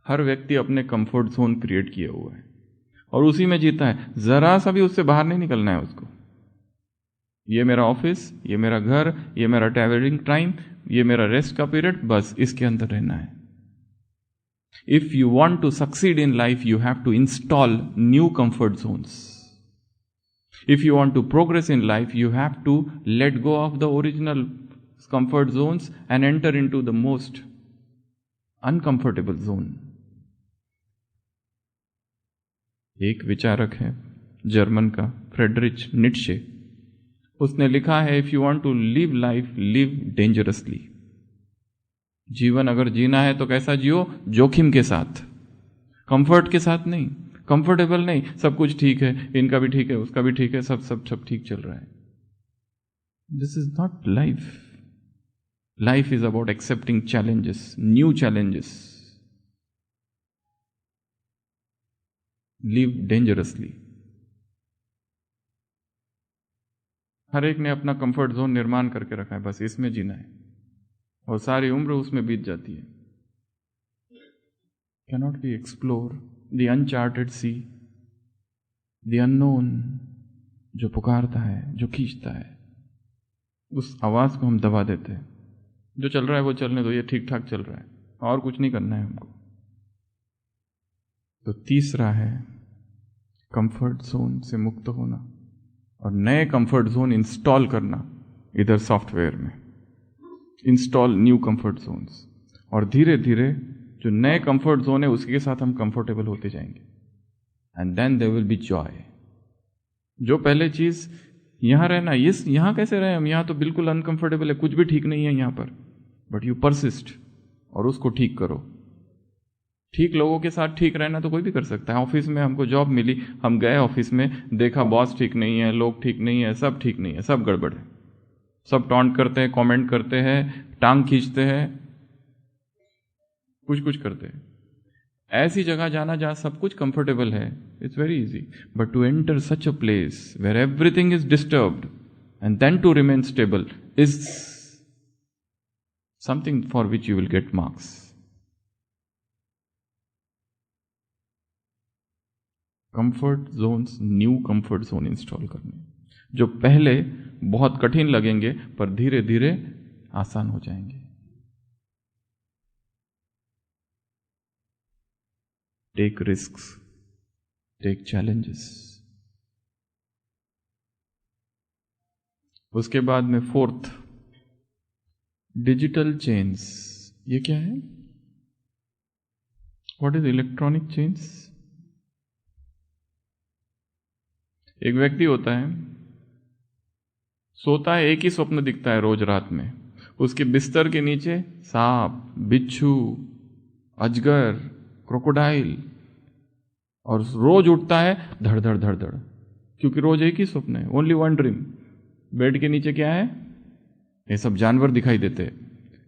हर व्यक्ति अपने कंफर्ट जोन क्रिएट किया हुआ है और उसी में जीता है। जरा सा भी उससे बाहर नहीं निकलना है उसको। ये मेरा ऑफिस, ये मेरा घर, ये मेरा ट्रैवलिंग टाइम, ये मेरा रेस्ट का पीरियड, बस इसके अंदर रहना है। If you want to succeed in life, you have to install new comfort zones. If you want to progress in life, you have to let go of the original comfort zones and enter into the most uncomfortable zone. एक विचारक है जर्मन का, फ्रेडरिच नीत्शे, उसने लिखा है, if you want to live life, live dangerously. जीवन अगर जीना है तो कैसा जियो? जोखिम के साथ, कंफर्ट के साथ नहीं, कंफर्टेबल नहीं, सब कुछ ठीक है, इनका भी ठीक है, उसका भी ठीक है, सब ठीक चल रहा है. This is not life. Life is about accepting challenges, new challenges. Live dangerously. हर एक ने अपना कंफर्ट जोन निर्माण करके रखा है, बस इसमें जीना है और सारी उम्र उसमें बीत जाती है. Cannot we explore the uncharted sea, the unknown, जो पुकारता है, जो खींचता है, उस आवाज को हम दबा देते हैं. जो चल रहा है वो चलने दो, ये ठीक ठाक चल रहा है, और कुछ नहीं करना है हमको. तो तीसरा है कंफर्ट जोन से मुक्त होना और नए कंफर्ट जोन इंस्टॉल करना. इधर सॉफ्टवेयर में इंस्टॉल न्यू कंफर्ट जोन्स, और धीरे धीरे जो नए कंफर्ट जोन है उसके साथ हम कंफर्टेबल होते जाएंगे. And then there will be joy. जो पहले चीज यहां रहना, यहां कैसे रहे हम, यहां तो बिल्कुल अनकंफर्टेबल है, कुछ भी ठीक नहीं है यहां पर, बट यू परसिस्ट और उसको ठीक करो. ठीक लोगों के साथ ठीक रहना तो कोई भी कर सकता है। ऑफिस में हमको जॉब मिली, हम गए ऑफिस में, देखा बॉस ठीक नहीं है, लोग ठीक नहीं है, सब ठीक नहीं है, सब गड़बड़ है, सब टॉन्ट करते हैं, कमेंट करते हैं, टांग खींचते हैं, कुछ कुछ करते हैं। ऐसी जगह जाना जहां सब कुछ कंफर्टेबल है, it's very easy. But to enter such a place where everything is disturbed and then to remain stable is something for which you will get marks. Comfort zones, new comfort zone install करने, जो पहले बहुत कठिन लगेंगे पर धीरे धीरे आसान हो जाएंगे। Take risks, take challenges. उसके बाद में फोर्थ, डिजिटल चेन्स। ये क्या है? What is electronic chains? एक व्यक्ति होता है, सोता है, एक ही स्वप्न दिखता है रोज रात में, उसके बिस्तर के नीचे सांप, बिच्छू, अजगर, क्रोकोडाइल, और रोज उठता है धड़ धड़ धड़ धड़, क्योंकि रोज एक ही स्वप्न है, ओनली वन ड्रीम। बेड के नीचे क्या है? ये सब जानवर दिखाई देते हैं।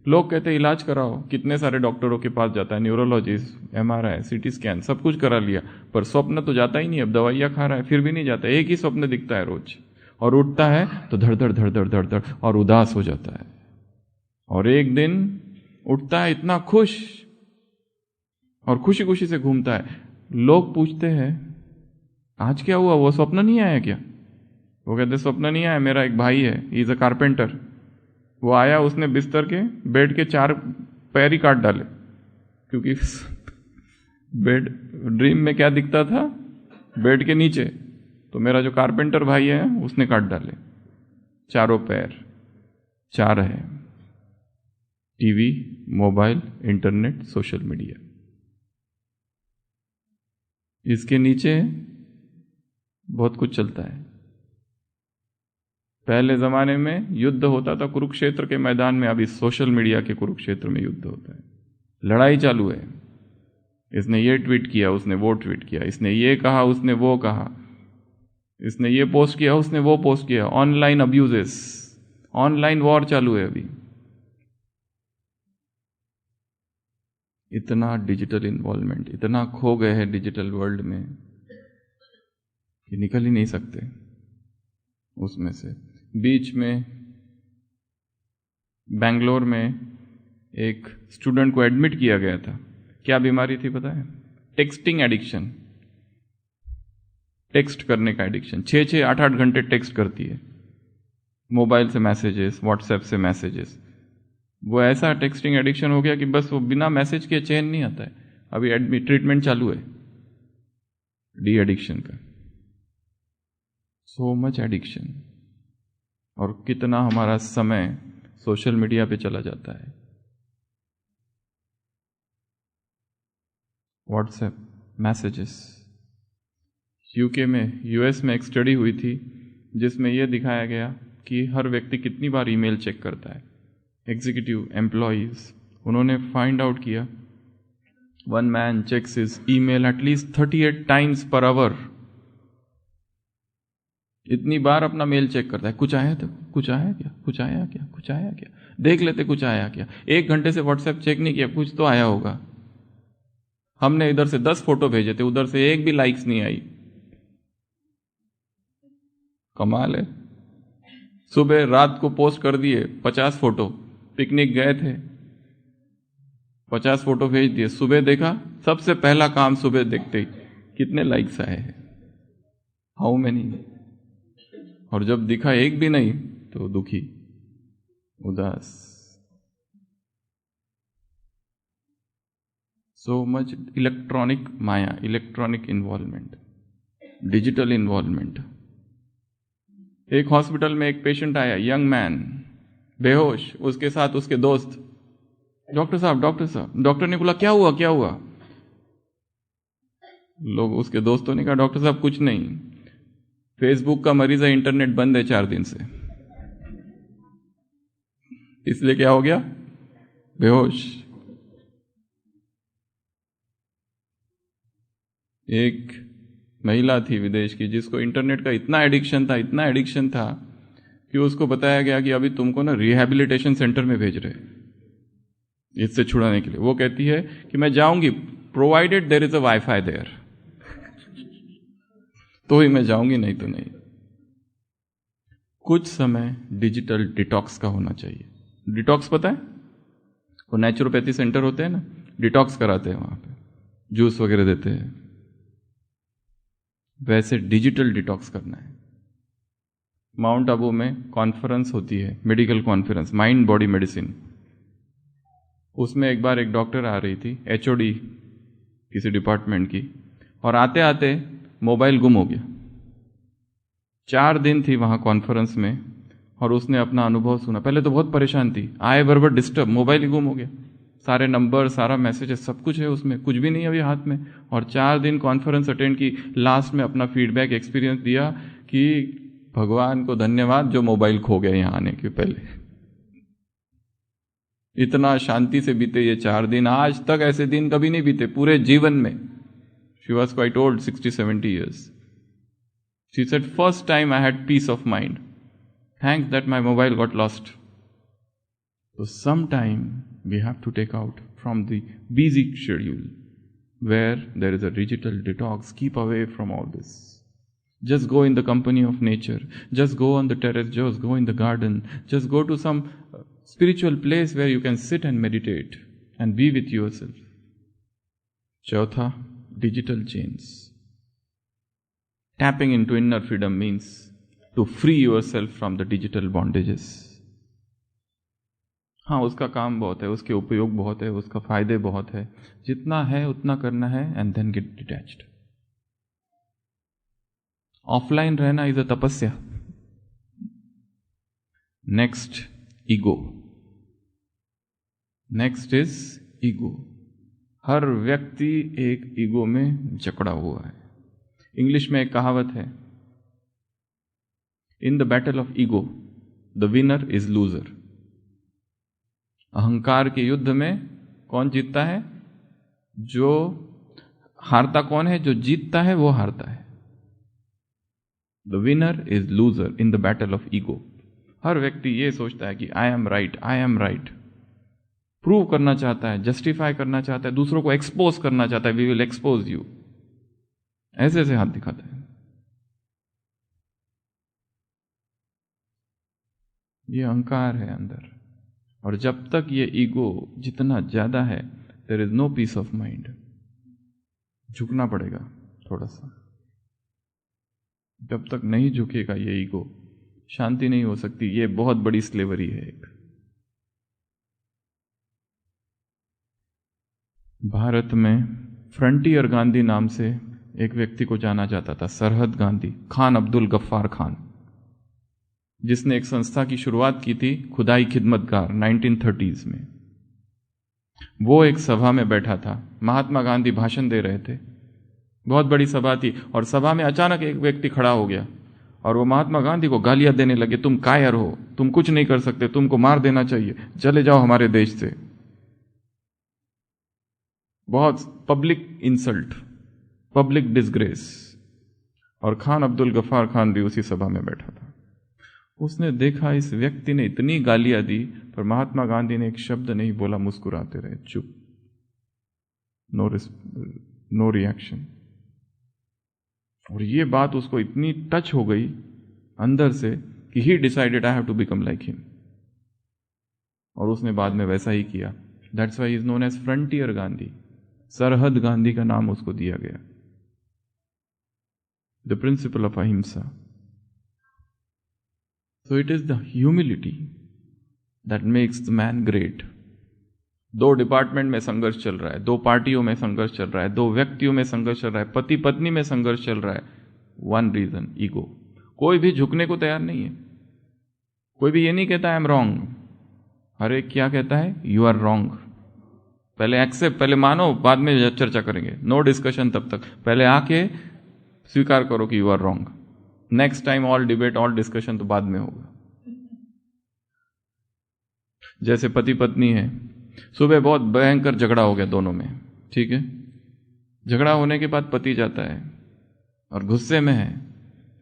लोग कहते हैं इलाज कराओ, कितने सारे डॉक्टरों के पास जाता है, न्यूरोलॉजिस्ट, MRI, CT स्कैन, सब कुछ करा लिया, पर स्वप्न तो जाता ही नहीं। अब दवाइयां खा रहा है फिर भी नहीं जाता, एक ही स्वप्न दिखता है रोज, और उठता है तो धड़ धड़ धड़ धड़ धड़ धड़ और उदास हो जाता है। और एक दिन उठता है इतना खुश और खुशी खुशी से घूमता है। लोग पूछते हैं आज क्या हुआ, वो स्वप्न नहीं आया क्या? वो कहते स्वप्न नहीं आया, मेरा एक भाई है, ही इज अ कारपेंटर, वो आया, उसने बिस्तर के, बेड के 4 पैर ही काट डाले, क्योंकि बेड, ड्रीम में क्या दिखता था? बेड के नीचे, तो मेरा जो कारपेंटर भाई है उसने काट डाले, चारों पैर, 4 है, TV, mobile, internet, social media. इसके नीचे बहुत कुछ चलता है। पहले जमाने में युद्ध होता था कुरुक्षेत्र के मैदान में, अभी सोशल मीडिया के कुरुक्षेत्र में युद्ध होता है, लड़ाई चालू है। इसने ये ट्वीट किया, उसने वो ट्वीट किया, इसने ये कहा, उसने वो कहा, इसने ये पोस्ट किया, उसने वो पोस्ट किया। ऑनलाइन अब्यूजेस, ऑनलाइन वॉर चालू है अभी। इतना डिजिटल इन्वॉल्वमेंट, इतना खो गए हैं डिजिटल वर्ल्ड में कि निकल ही नहीं सकते उसमें से। बीच में बेंगलोर में एक स्टूडेंट को एडमिट किया गया था। क्या बीमारी थी पता है? टेक्सटिंग एडिक्शन, टेक्स्ट करने का एडिक्शन। 6-6, 8-8 घंटे टेक्स्ट करती है, मोबाइल से मैसेजेस, व्हाट्सएप से मैसेजेस। वो ऐसा टेक्सटिंग एडिक्शन हो गया कि बस वो बिना मैसेज के चैन नहीं आता है। अभी ट्रीटमेंट चालू है डी एडिक्शन का। सो मच एडिक्शन, और कितना हमारा समय सोशल मीडिया पे चला जाता है। WhatsApp, messages. यूके में, यूएस में एक स्टडी हुई थी जिसमें यह दिखाया गया कि हर व्यक्ति कितनी बार ईमेल चेक करता है। एग्जीक्यूटिव, एम्प्लॉइज, उन्होंने फाइंड आउट किया, one man checks his email at least 38 times per hour. इतनी बार अपना मेल चेक करता है। कुछ आया तो, कुछ आया क्या, कुछ आया क्या, कुछ आया क्या, देख लेते कुछ आया क्या। 1 घंटे से व्हाट्सएप चेक नहीं किया, कुछ तो आया होगा। हमने इधर से 10 फोटो भेजे थे, उधर से एक भी लाइक्स नहीं आई। कमाल है। सुबह रात को पोस्ट कर दिए 50 फोटो, पिकनिक गए थे, 50 फोटो भेज दिए। सुबह देखा, सबसे पहला काम सुबह देखते ही कितने लाइक्स आए हैं, हाउ मेनी। और जब दिखा एक भी नहीं तो दुखी, उदास। सो मच इलेक्ट्रॉनिक माया, इलेक्ट्रॉनिक इन्वॉल्वमेंट, डिजिटल इन्वॉल्वमेंट। एक हॉस्पिटल में एक पेशेंट आया, यंग मैन, बेहोश, उसके साथ उसके दोस्त। डॉक्टर साहब, डॉक्टर साहब। डॉक्टर ने बोला क्या हुआ, क्या हुआ? लोग, उसके दोस्तों ने कहा डॉक्टर साहब कुछ नहीं, फेसबुक का मरीज है, इंटरनेट बंद है 4 दिन से, इसलिए क्या हो गया, बेहोश। एक महिला थी विदेश की जिसको इंटरनेट का इतना एडिक्शन था कि उसको बताया गया कि अभी तुमको ना रिहैबिलिटेशन सेंटर में भेज रहे इससे छुड़ाने के लिए। वो कहती है कि मैं जाऊंगी provided there is a wifi there, तो ही मैं जाऊंगी, नहीं तो नहीं। कुछ समय डिजिटल डिटॉक्स का होना चाहिए। डिटॉक्स पता है? वो नेचुरोपैथी सेंटर होते हैं ना, डिटॉक्स कराते हैं, वहां पे जूस वगैरह देते हैं। वैसे डिजिटल डिटॉक्स करना है। माउंट आबू में कॉन्फ्रेंस होती है, medical conference, mind body medicine. उसमें एक बार एक डॉक्टर आ रही थी, एचओडी किसी डिपार्टमेंट की, और आते आते मोबाइल गुम हो गया। 4 दिन थी वहां कॉन्फ्रेंस में और उसने अपना अनुभव सुना। पहले तो बहुत परेशान थी, आए बराबर डिस्टर्ब, मोबाइल ही गुम हो गया, सारे नंबर, सारा मैसेज, सब कुछ है उसमें, कुछ भी नहीं अभी हाथ में। और 4 दिन कॉन्फ्रेंस अटेंड की, लास्ट में अपना फीडबैक एक्सपीरियंस दिया कि भगवान को धन्यवाद जो मोबाइल खो गया यहां आने के पहले। इतना शांति से बीते ये 4 दिन, आज तक ऐसे दिन कभी नहीं बीते पूरे जीवन में। She was quite old, 60-70 years. She said, first time I had peace of mind. Thanks that my mobile got lost. So sometime we have to take out from the busy schedule where there is a digital detox. Keep away from all this. Just go in the company of nature. Just go on the terrace. Just go in the garden. Just go to some spiritual place where you can sit and meditate and be with yourself. Chautha, digital chains. Tapping into inner freedom means to free yourself from the digital bondages. हाँ, उसका काम बहुत है, उसके उपयोग बहुत है, उसका फायदे बहुत है। जितना है उतना करना है and then get detached. Offline रहना is a tapasya. Next, ego. Next is ego. हर व्यक्ति एक ईगो में जकड़ा हुआ है। इंग्लिश में एक कहावत है, इन the battle of ego the winner is loser. अहंकार के युद्ध में कौन जीतता है? जो हारता कौन है? जो जीतता है वो हारता है। The winner is loser in the battle of ego. हर व्यक्ति ये सोचता है कि I am right, I am right, prove करना चाहता है, जस्टिफाई करना चाहता है, दूसरों को एक्सपोज करना चाहता है, वी विल एक्सपोज यू, ऐसे ऐसे हाथ दिखाता है। ये अहंकार है अंदर, और जब तक ये ईगो जितना ज्यादा है, there is no peace of mind. झुकना पड़ेगा थोड़ा सा। जब तक नहीं झुकेगा ये ईगो, शांति नहीं हो सकती। ये बहुत बड़ी स्लेवरी है एक। भारत में फ्रंटियर गांधी नाम से एक व्यक्ति को जाना जाता था, सरहद गांधी, खान अब्दुल गफ्फार खान, जिसने एक संस्था की शुरुआत की थी, खुदाई खिदमतगार, 1930s में। वो एक सभा में बैठा था, महात्मा गांधी भाषण दे रहे थे, बहुत बड़ी सभा थी, और सभा में अचानक एक व्यक्ति खड़ा हो गया और वो महात्मा गांधी को गालियां देने लगे, तुम कायर हो, तुम कुछ नहीं कर सकते, तुमको मार देना चाहिए, चले जाओ हमारे देश से। बहुत पब्लिक इंसल्ट, पब्लिक डिसग्रेस। और खान अब्दुल गफ्फार खान भी उसी सभा में बैठा था। उसने देखा इस व्यक्ति ने इतनी गालियां दी, पर महात्मा गांधी ने एक शब्द नहीं बोला, मुस्कुराते रहे, चुप, नो रिएक्शन। और ये बात उसको इतनी टच हो गई अंदर से कि he decided I have to become like him. और उसने बाद में वैसा ही किया। That's why is known as frontier Gandhi. Sarhad Gandhi का नाम उसको दिया गया। The principle of ahimsa. So it is the humility that makes the man great. 2 department में संघर्ष चल रहा है, 2 पार्टियों में संघर्ष चल रहा है, 2 व्यक्तियों में संघर्ष चल रहा है, पति पत्नी में संघर्ष चल रहा है। One reason, ego. कोई भी झुकने को तैयार नहीं है। कोई भी ये नहीं कहता आई एम रॉन्ग। हर एक क्या कहता है? You are wrong. पहले एक्सेप्ट, पहले मानो, बाद में चर्चा करेंगे। नो डिस्कशन तब तक। पहले आके स्वीकार करो कि you are wrong. Next time all debate, all discussion तो बाद में होगा। जैसे पति पत्नी है, सुबह बहुत भयंकर झगड़ा हो गया दोनों में, ठीक है, झगड़ा होने के बाद पति जाता है और गुस्से में है,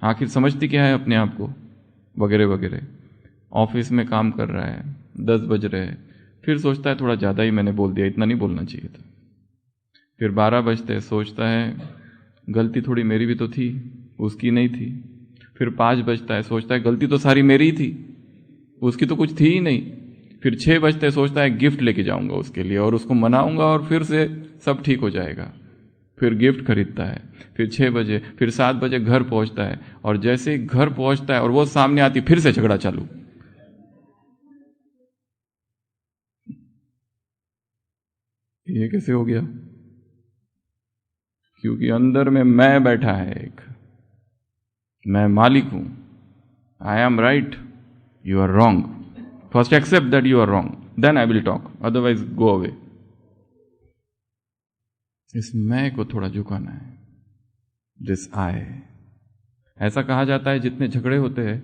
आखिर समझती क्या है अपने आप को, वगैरह वगैरह। ऑफिस में काम कर रहा है, 10 बज रहे हैं, फिर सोचता है थोड़ा ज़्यादा ही मैंने बोल दिया, इतना नहीं बोलना चाहिए था। फिर 12 बजते सोचता है गलती थोड़ी मेरी भी तो थी, उसकी नहीं थी। फिर 5 बजता है सोचता है गलती तो सारी मेरी ही थी, उसकी तो कुछ थी ही नहीं। फिर 6 बजते सोचता है गिफ्ट लेके जाऊंगा उसके लिए और उसको मनाऊंगा और फिर से सब ठीक हो जाएगा। फिर गिफ्ट खरीदता है, फिर 6 बजे, फिर 7 बजे घर पहुंचता है और जैसे ही घर पहुंचता है और वो सामने आती फिर से झगड़ा चालू। ये कैसे हो गया? क्योंकि अंदर में मैं बैठा है एक, मैं मालिक हूं। I am right, you are wrong. First accept that you are wrong, then I will talk, otherwise go away. इस मैं को थोड़ा झुकाना है, दिस आई। ऐसा कहा जाता है जितने झगड़े होते हैं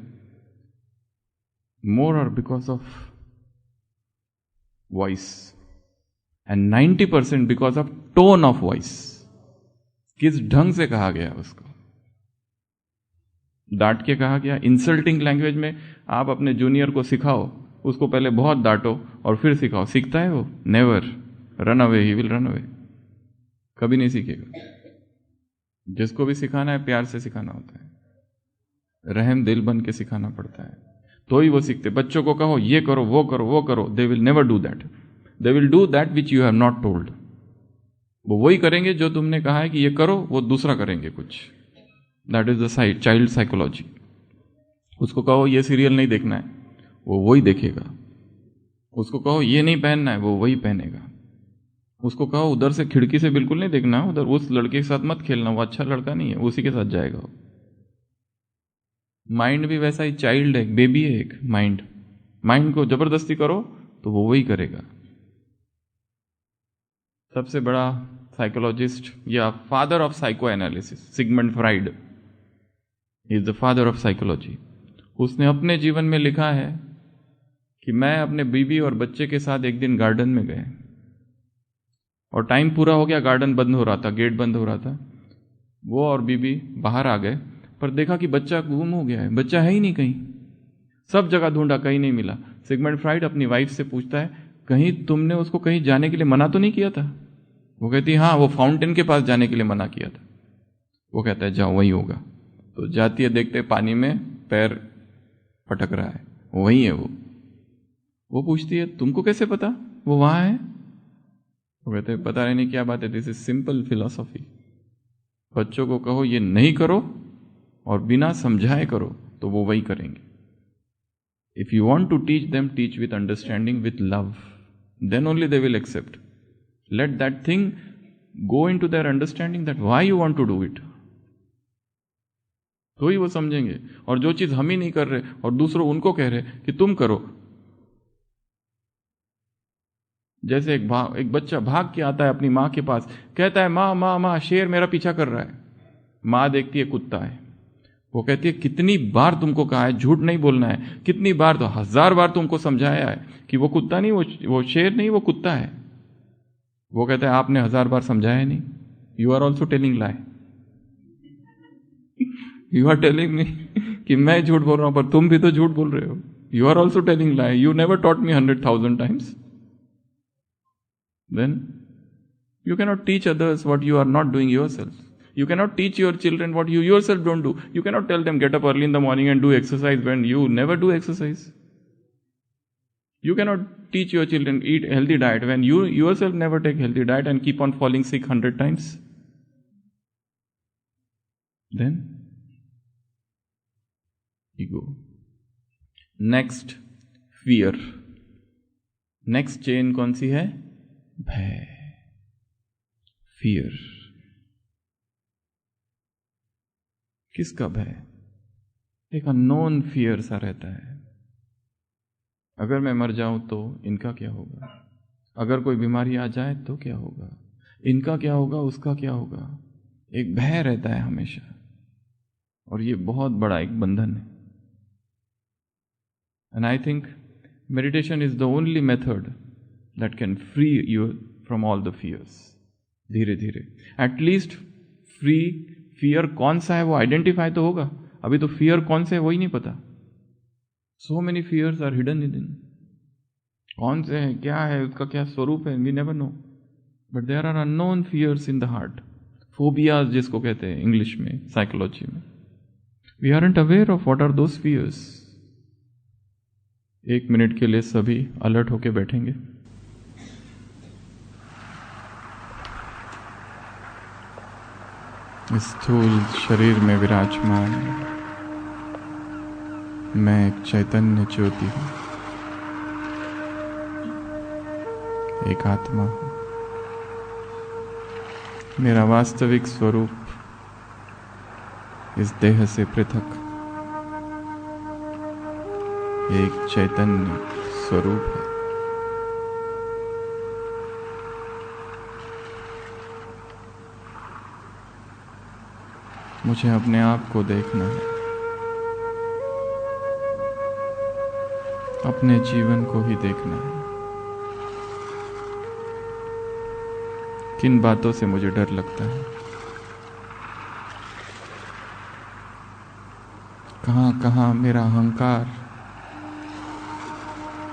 more are because of voice and 90% because of tone of voice. किस ढंग से कहा गया उसको, डांट के कहा गया। इंसल्टिंग लैंग्वेज में आप अपने जूनियर को सिखाओ, उसको पहले बहुत डांटो और फिर सिखाओ, सीखता है वो? Never. Run away, he will run away, कभी नहीं सीखेगा। जिसको भी सिखाना है प्यार से सिखाना होता है, रहम दिल बन के सिखाना पड़ता है, तो ही वो सीखते। बच्चों को कहो ये करो वो करो वो करो, they will never do that. They will do that which you have not told. वो वही करेंगे जो तुमने कहा है कि ये करो, वो दूसरा करेंगे कुछ। That is the child psychology. उसको कहो ये सीरियल नहीं देखना है, वो वही देखेगा। उसको कहो ये नहीं पहनना है, वो वही पहनेगा। उसको कहो उधर से खिड़की से बिल्कुल नहीं देखना, उधर उस लड़के के साथ मत खेलना, वो अच्छा लड़का नहीं है, उसी के साथ जाएगा। माइंड भी वैसा ही, चाइल्ड है, बेबी है एक माइंड। माइंड को जबरदस्ती करो तो वो वही करेगा। सबसे बड़ा साइकोलॉजिस्ट या father of psycho analysis Sigmund Freud is the father of psychology. उसने अपने जीवन में लिखा है कि मैं अपने बीवी और बच्चे के साथ एक दिन गार्डन में गए और टाइम पूरा हो गया, गार्डन बंद हो रहा था, गेट बंद हो रहा था। वो और बीवी बाहर आ गए, पर देखा कि बच्चा गुम हो गया है, बच्चा है ही नहीं कहीं। सब जगह ढूंढा, कहीं नहीं मिला। सिगमंड फ्राइड अपनी वाइफ से पूछता है कहीं तुमने उसको कहीं जाने के लिए मना तो नहीं किया था? वो कहती हाँ, वो फाउंटेन के पास जाने के लिए मना किया था। वो कहता है जाओ, वही होगा। तो जाती है, देखते पानी में पैर पटक रहा है, वही है वो। वो पूछती है तुमको कैसे पता वो वहां है? वो कहते हैं पता नहीं क्या बात है, दिस इज सिंपल फिलॉसफी। बच्चों को कहो ये नहीं करो और बिना समझाए करो तो वो वही करेंगे। If you want to teach them, teach with understanding, with love, then only they will accept. Let that thing go into their understanding that why you want to do it, तो ही वो समझेंगे। और जो चीज हम ही नहीं कर रहे और दूसरों उनको कह रहे कि तुम करो। जैसे एक बच्चा भाग के आता है अपनी माँ के पास, कहता है माँ माँ माँ, शेर मेरा पीछा कर रहा है। माँ देखती है कुत्ता है। वो कहती है कितनी बार तुमको कहा है झूठ नहीं बोलना है, कितनी बार, तो 1000 बार तुमको समझाया है कि वो कुत्ता नहीं, वो शेर नहीं, वो कुत्ता है। वो कहता है आपने 1000 बार समझाया नहीं। You are also telling lie. You are telling me कि मैं झूठ बोल रहा हूं, पर तुम भी तो झूठ बोल रहे हो। You are also telling lie. You never taught me 100,000 times. Then you cannot teach others what you are not doing yourself. You cannot teach your children what you yourself don't do. You cannot tell them get up early in the morning and do exercise when you never do exercise. You cannot teach your children eat healthy diet when you yourself never take healthy diet and keep on falling sick 100 times. Then ego. Next, fear. Next chain कौन सी है? भय, फियर। किसका भय? एक अननोन फियर सा रहता है। अगर मैं मर जाऊं तो इनका क्या होगा, अगर कोई बीमारी आ जाए तो क्या होगा, इनका क्या होगा, उसका क्या होगा। एक भय रहता है हमेशा, और ये बहुत बड़ा एक बंधन है। And I think meditation is the only method that can free you from all the fears. धीरे धीरे एटलीस्ट फ्री फियर कौन सा है वो आइडेंटिफाई तो होगा। अभी तो फियर कौन से है वही नहीं पता। So many fears are hidden in, कौन से है, क्या है, उसका क्या स्वरूप है, we never know. But there are unknown fears in the heart, phobias जिसको कहते हैं इंग्लिश में, साइकोलॉजी में। We aren't aware of what are those fears. 1 minute के लिए सभी अलर्ट होके बैठेंगे। इस स्थूल शरीर में विराजमान मैं एक चैतन्य ज्योति हूं, एक आत्मा हूं। मेरा वास्तविक स्वरूप इस देह से पृथक एक चैतन्य स्वरूप है। मुझे अपने आप को देखना है, अपने जीवन को ही देखना है। किन बातों से मुझे डर लगता है, कहां कहां मेरा अहंकार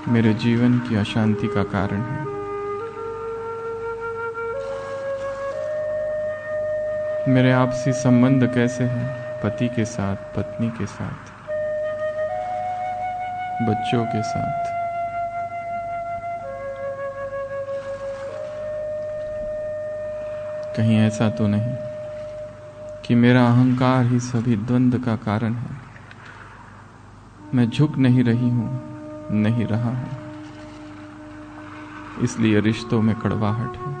मेरे जीवन की अशांति का कारण है। मेरे आपसी संबंध कैसे हैं, पति के साथ, पत्नी के साथ, बच्चों के साथ। कहीं ऐसा तो नहीं कि मेरा अहंकार ही सभी द्वंद्व का कारण है। मैं झुक नहीं रही हूं, नहीं रहा हूं, इसलिए रिश्तों में कड़वाहट है।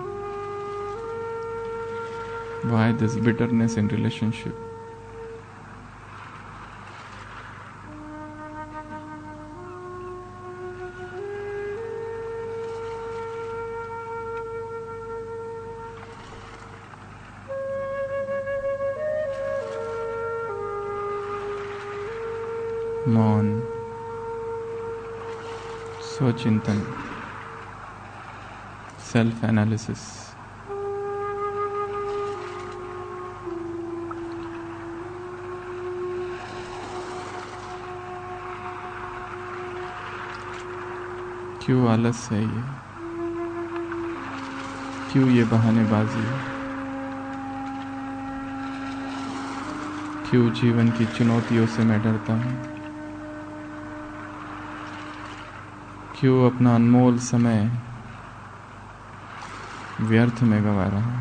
Why this bitterness in relationship? मौन, स्वचिंतन, सेल्फ एनालिसिस। क्यों आलस है ये, क्यों ये बहानेबाजी है, क्यों जीवन की चुनौतियों से मैं डरता हूं, क्यों अपना अनमोल समय व्यर्थ में गंवा रहा हूं।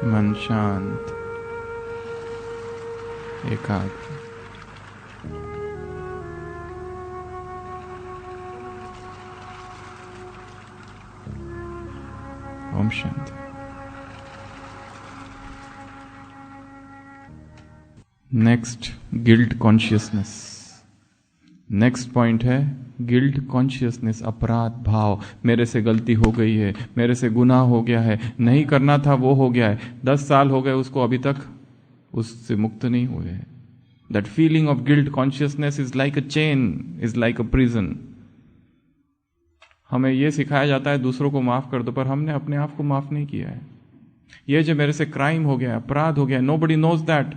मन शांत, एकाग्र। ओम शांति। Next, guilt consciousness. Next point है गिल्ट कॉन्शियसनेस, अपराध भाव। मेरे से गलती हो गई है, मेरे से गुनाह हो गया है, नहीं करना था वो हो गया है, 10 साल हो गए उसको, अभी तक उससे मुक्त नहीं हुए हैं। That feeling of guilt consciousness is like a chain, is like a prison. हमें यह सिखाया जाता है दूसरों को माफ कर दो, पर हमने अपने आप को माफ नहीं किया है। ये जो मेरे से क्राइम हो गया, अपराध हो गया, nobody knows that,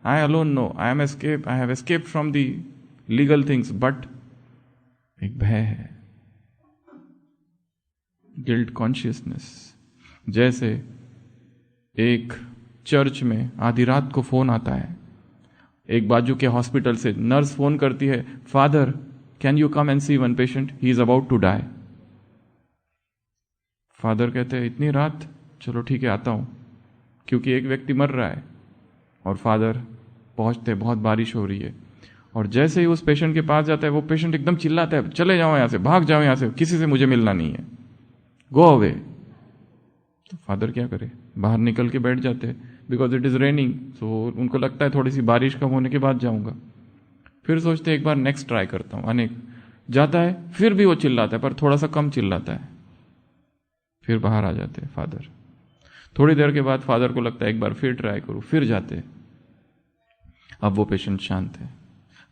I alone know, I have escaped from the legal things, but एक भय है, गिल्ट कॉन्शियसनेस। जैसे एक चर्च में आधी रात को फोन आता है, एक बाजू के हॉस्पिटल से नर्स फोन करती है, father can you come and see one patient, he is about to die. Father कहते हैं इतनी रात, चलो ठीक है आता हूं, क्योंकि एक व्यक्ति मर रहा है। और फादर पहुंचते, बहुत बारिश हो रही है, और जैसे ही उस पेशेंट के पास जाता है, वो पेशेंट एकदम चिल्लाता है, चले जाओ यहां से, भाग जाओ यहां से, किसी से मुझे मिलना नहीं है, गो अवे। तो फादर क्या करे, बाहर निकल के बैठ जाते हैं, बिकॉज इट इज रेनिंग। सो उनको लगता है थोड़ी सी बारिश कम होने के बाद जाऊंगा। फिर सोचते एक बार नेक्स्ट ट्राई करता हूं, अनेक जाता है, फिर भी वो चिल्लाता है, पर थोड़ा सा कम चिल्लाता है। फिर बाहर आ जाते हैं फादर। थोड़ी देर के बाद फादर को लगता है एक बार फिर ट्राई करूं, फिर जाते हैं। अब वो पेशेंट शांत है।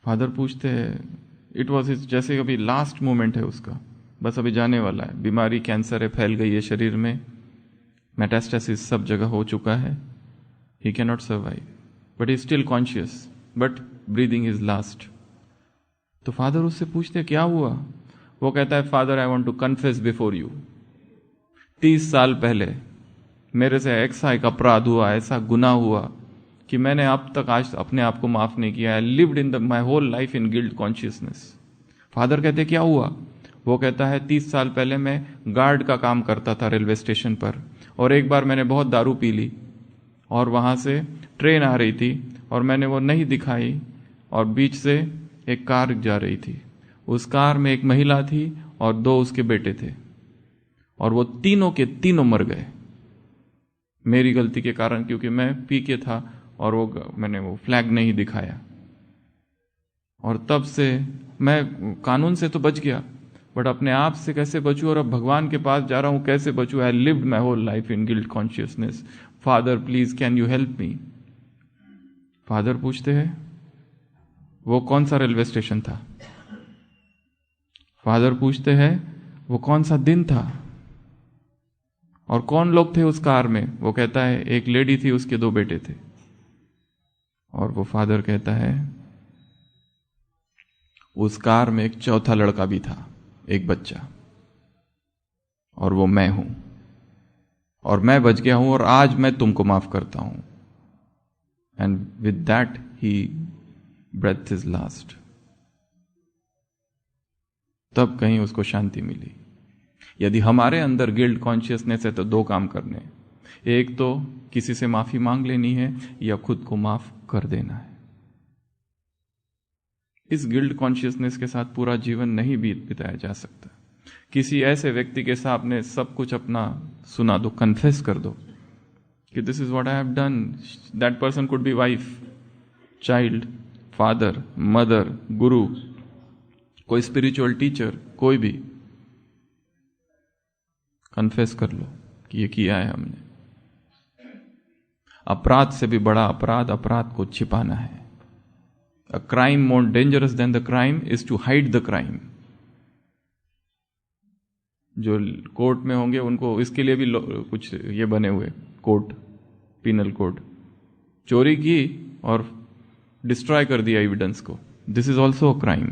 फादर पूछते हैं, इट वॉज हिज, जैसे अभी लास्ट मोमेंट है उसका, बस अभी जाने वाला है, बीमारी कैंसर है, फैल गई है शरीर में, मेटास्टेसिस सब जगह हो चुका है, he can not survive, but is still conscious, but breathing is last. तो फादर उससे पूछते क्या हुआ? वो कहता है, father I want to confess before you, 30 साल पहले मेरे से ऐसा एक अपराध हुआ, ऐसा गुनाह हुआ कि मैंने अब तक आज अपने आप को माफ नहीं किया। I lived in my whole life in guilt consciousness. Father कहते क्या हुआ? वो कहता है 30 साल पहले मैं गार्ड का काम करता था रेलवे स्टेशन पर, और एक बार मैंने बहुत दारू पी ली, और वहां से ट्रेन आ रही थी और मैंने वो नहीं दिखाई, और बीच से एक कार जा रही थी, उस कार में एक महिला थी और 2 उसके बेटे थे, और वो तीनों के तीनों मर गए मेरी गलती के कारण, क्योंकि मैं पी के था और मैंने वो फ्लैग नहीं दिखाया। और तब से मैं कानून से तो बच गया, बट अपने आप से कैसे बचूं, और अब भगवान के पास जा रहा हूं, कैसे बचूं? I lived my whole life in guilt consciousness, father please can you help me? Father पूछते हैं, वो कौन सा रेलवे स्टेशन था? फादर पूछते हैं, वो कौन सा दिन था और कौन लोग थे उस कार में? वो कहता है, एक लेडी थी, उसके 2 बेटे थे। और वो फादर कहता है, उस कार में एक चौथा लड़का भी था, एक बच्चा, और वो मैं हूं, और मैं बच गया हूं, और आज मैं तुमको माफ करता हूं। And with that he breath is last. तब कहीं उसको शांति मिली। यदि हमारे अंदर गिल्ट कॉन्शियसनेस है तो 2 काम करने, एक तो किसी से माफी मांग लेनी है, या खुद को माफ कर देना है। इस गिल्ट कॉन्शियसनेस के साथ पूरा जीवन नहीं बिताया जा सकता। किसी ऐसे व्यक्ति के सामने सब कुछ अपना सुना दो, कन्फेस कर दो कि this is what I have done. That person could be wife, child, father, mother, गुरु, कोई स्पिरिचुअल टीचर, कोई भी। कन्फेस कर लो कि ये किया है हमने। अपराध से भी बड़ा अपराध अपराध को छिपाना है। A crime more dangerous than the crime is to hide the crime. जो कोर्ट में होंगे उनको इसके लिए भी कुछ ये बने हुए कोड, पिनल कोड। चोरी की और डिस्ट्रॉय कर दिया एविडेंस को, this is also a crime.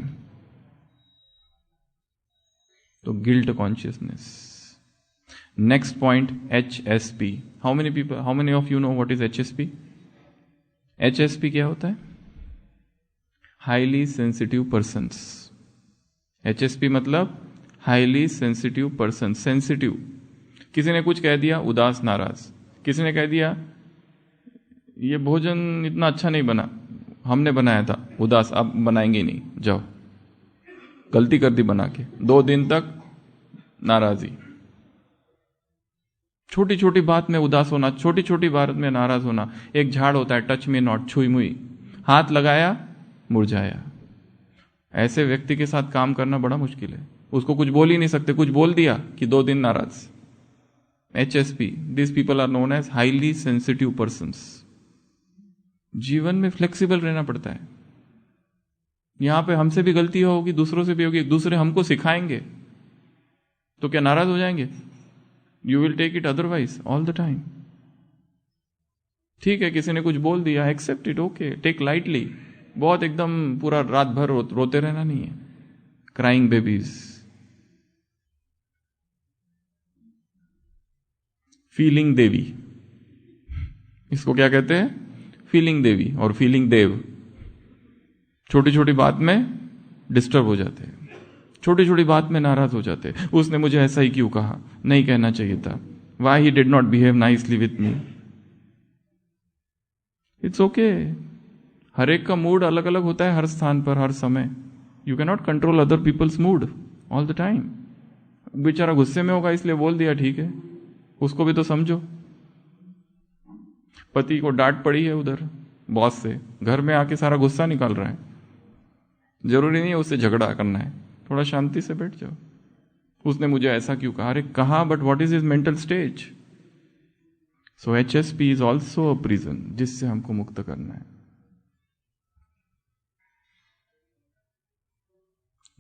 तो guilt consciousness. Next point, HSP। How many of you know what is HSP? HSP क्या होता है? Highly sensitive persons. HSP मतलब हाईली सेंसिटिव पर्सन। सेंसिटिव, किसी ने कुछ कह दिया, उदास, नाराज। किसी ने कह दिया ये भोजन इतना अच्छा नहीं बना, हमने बनाया था, उदास, अब बनाएंगे नहीं, जाओ। गलती कर दी बना के, 2 दिन तक नाराजी। छोटी छोटी बात में उदास होना, छोटी छोटी बात में नाराज होना। एक झाड़ होता है, टच में नॉट, छुई मुई, हाथ लगाया मुरझाया। ऐसे व्यक्ति के साथ काम करना बड़ा मुश्किल है। उसको कुछ बोल ही नहीं सकते, कुछ बोल दिया कि 2 दिन नाराज। HSP, this people are known as highly sensitive persons. जीवन में फ्लेक्सिबल रहना पड़ता है। यहां पे हमसे भी गलती होगी, दूसरों से भी होगी, दूसरे हमको सिखाएंगे तो क्या नाराज हो जाएंगे? You will take it otherwise all the time. ठीक है, किसी ने कुछ बोल दिया, accept it, okay, take lightly. बहुत एकदम पूरा रात भर रोते रहना नहीं है। Crying babies. फीलिंग देवी, इसको क्या कहते हैं? फीलिंग देवी और फीलिंग देव। छोटी छोटी बात में डिस्टर्ब हो जाते हैं, छोटी छोटी बात में नाराज हो जाते हैं। उसने मुझे ऐसा ही क्यों कहा, नहीं कहना चाहिए था, why he did not behave nicely with me. It's okay. हर एक का मूड अलग अलग होता है हर स्थान पर, हर समय. You can not control other people's mood all the time. बेचारा गुस्से में होगा इसलिए बोल दिया, ठीक है, उसको भी तो समझो. पति को डांट पड़ी है उधर बॉस से, घर में आके सारा गुस्सा निकाल रहा है. जरूरी नहीं है उससे झगड़ा करना है, थोड़ा शांति से बैठ जाओ. उसने मुझे ऐसा क्यों कहा, अरे कहा, but what is his mental stage. So HSP is also a prison जिससे हमको मुक्त करना है.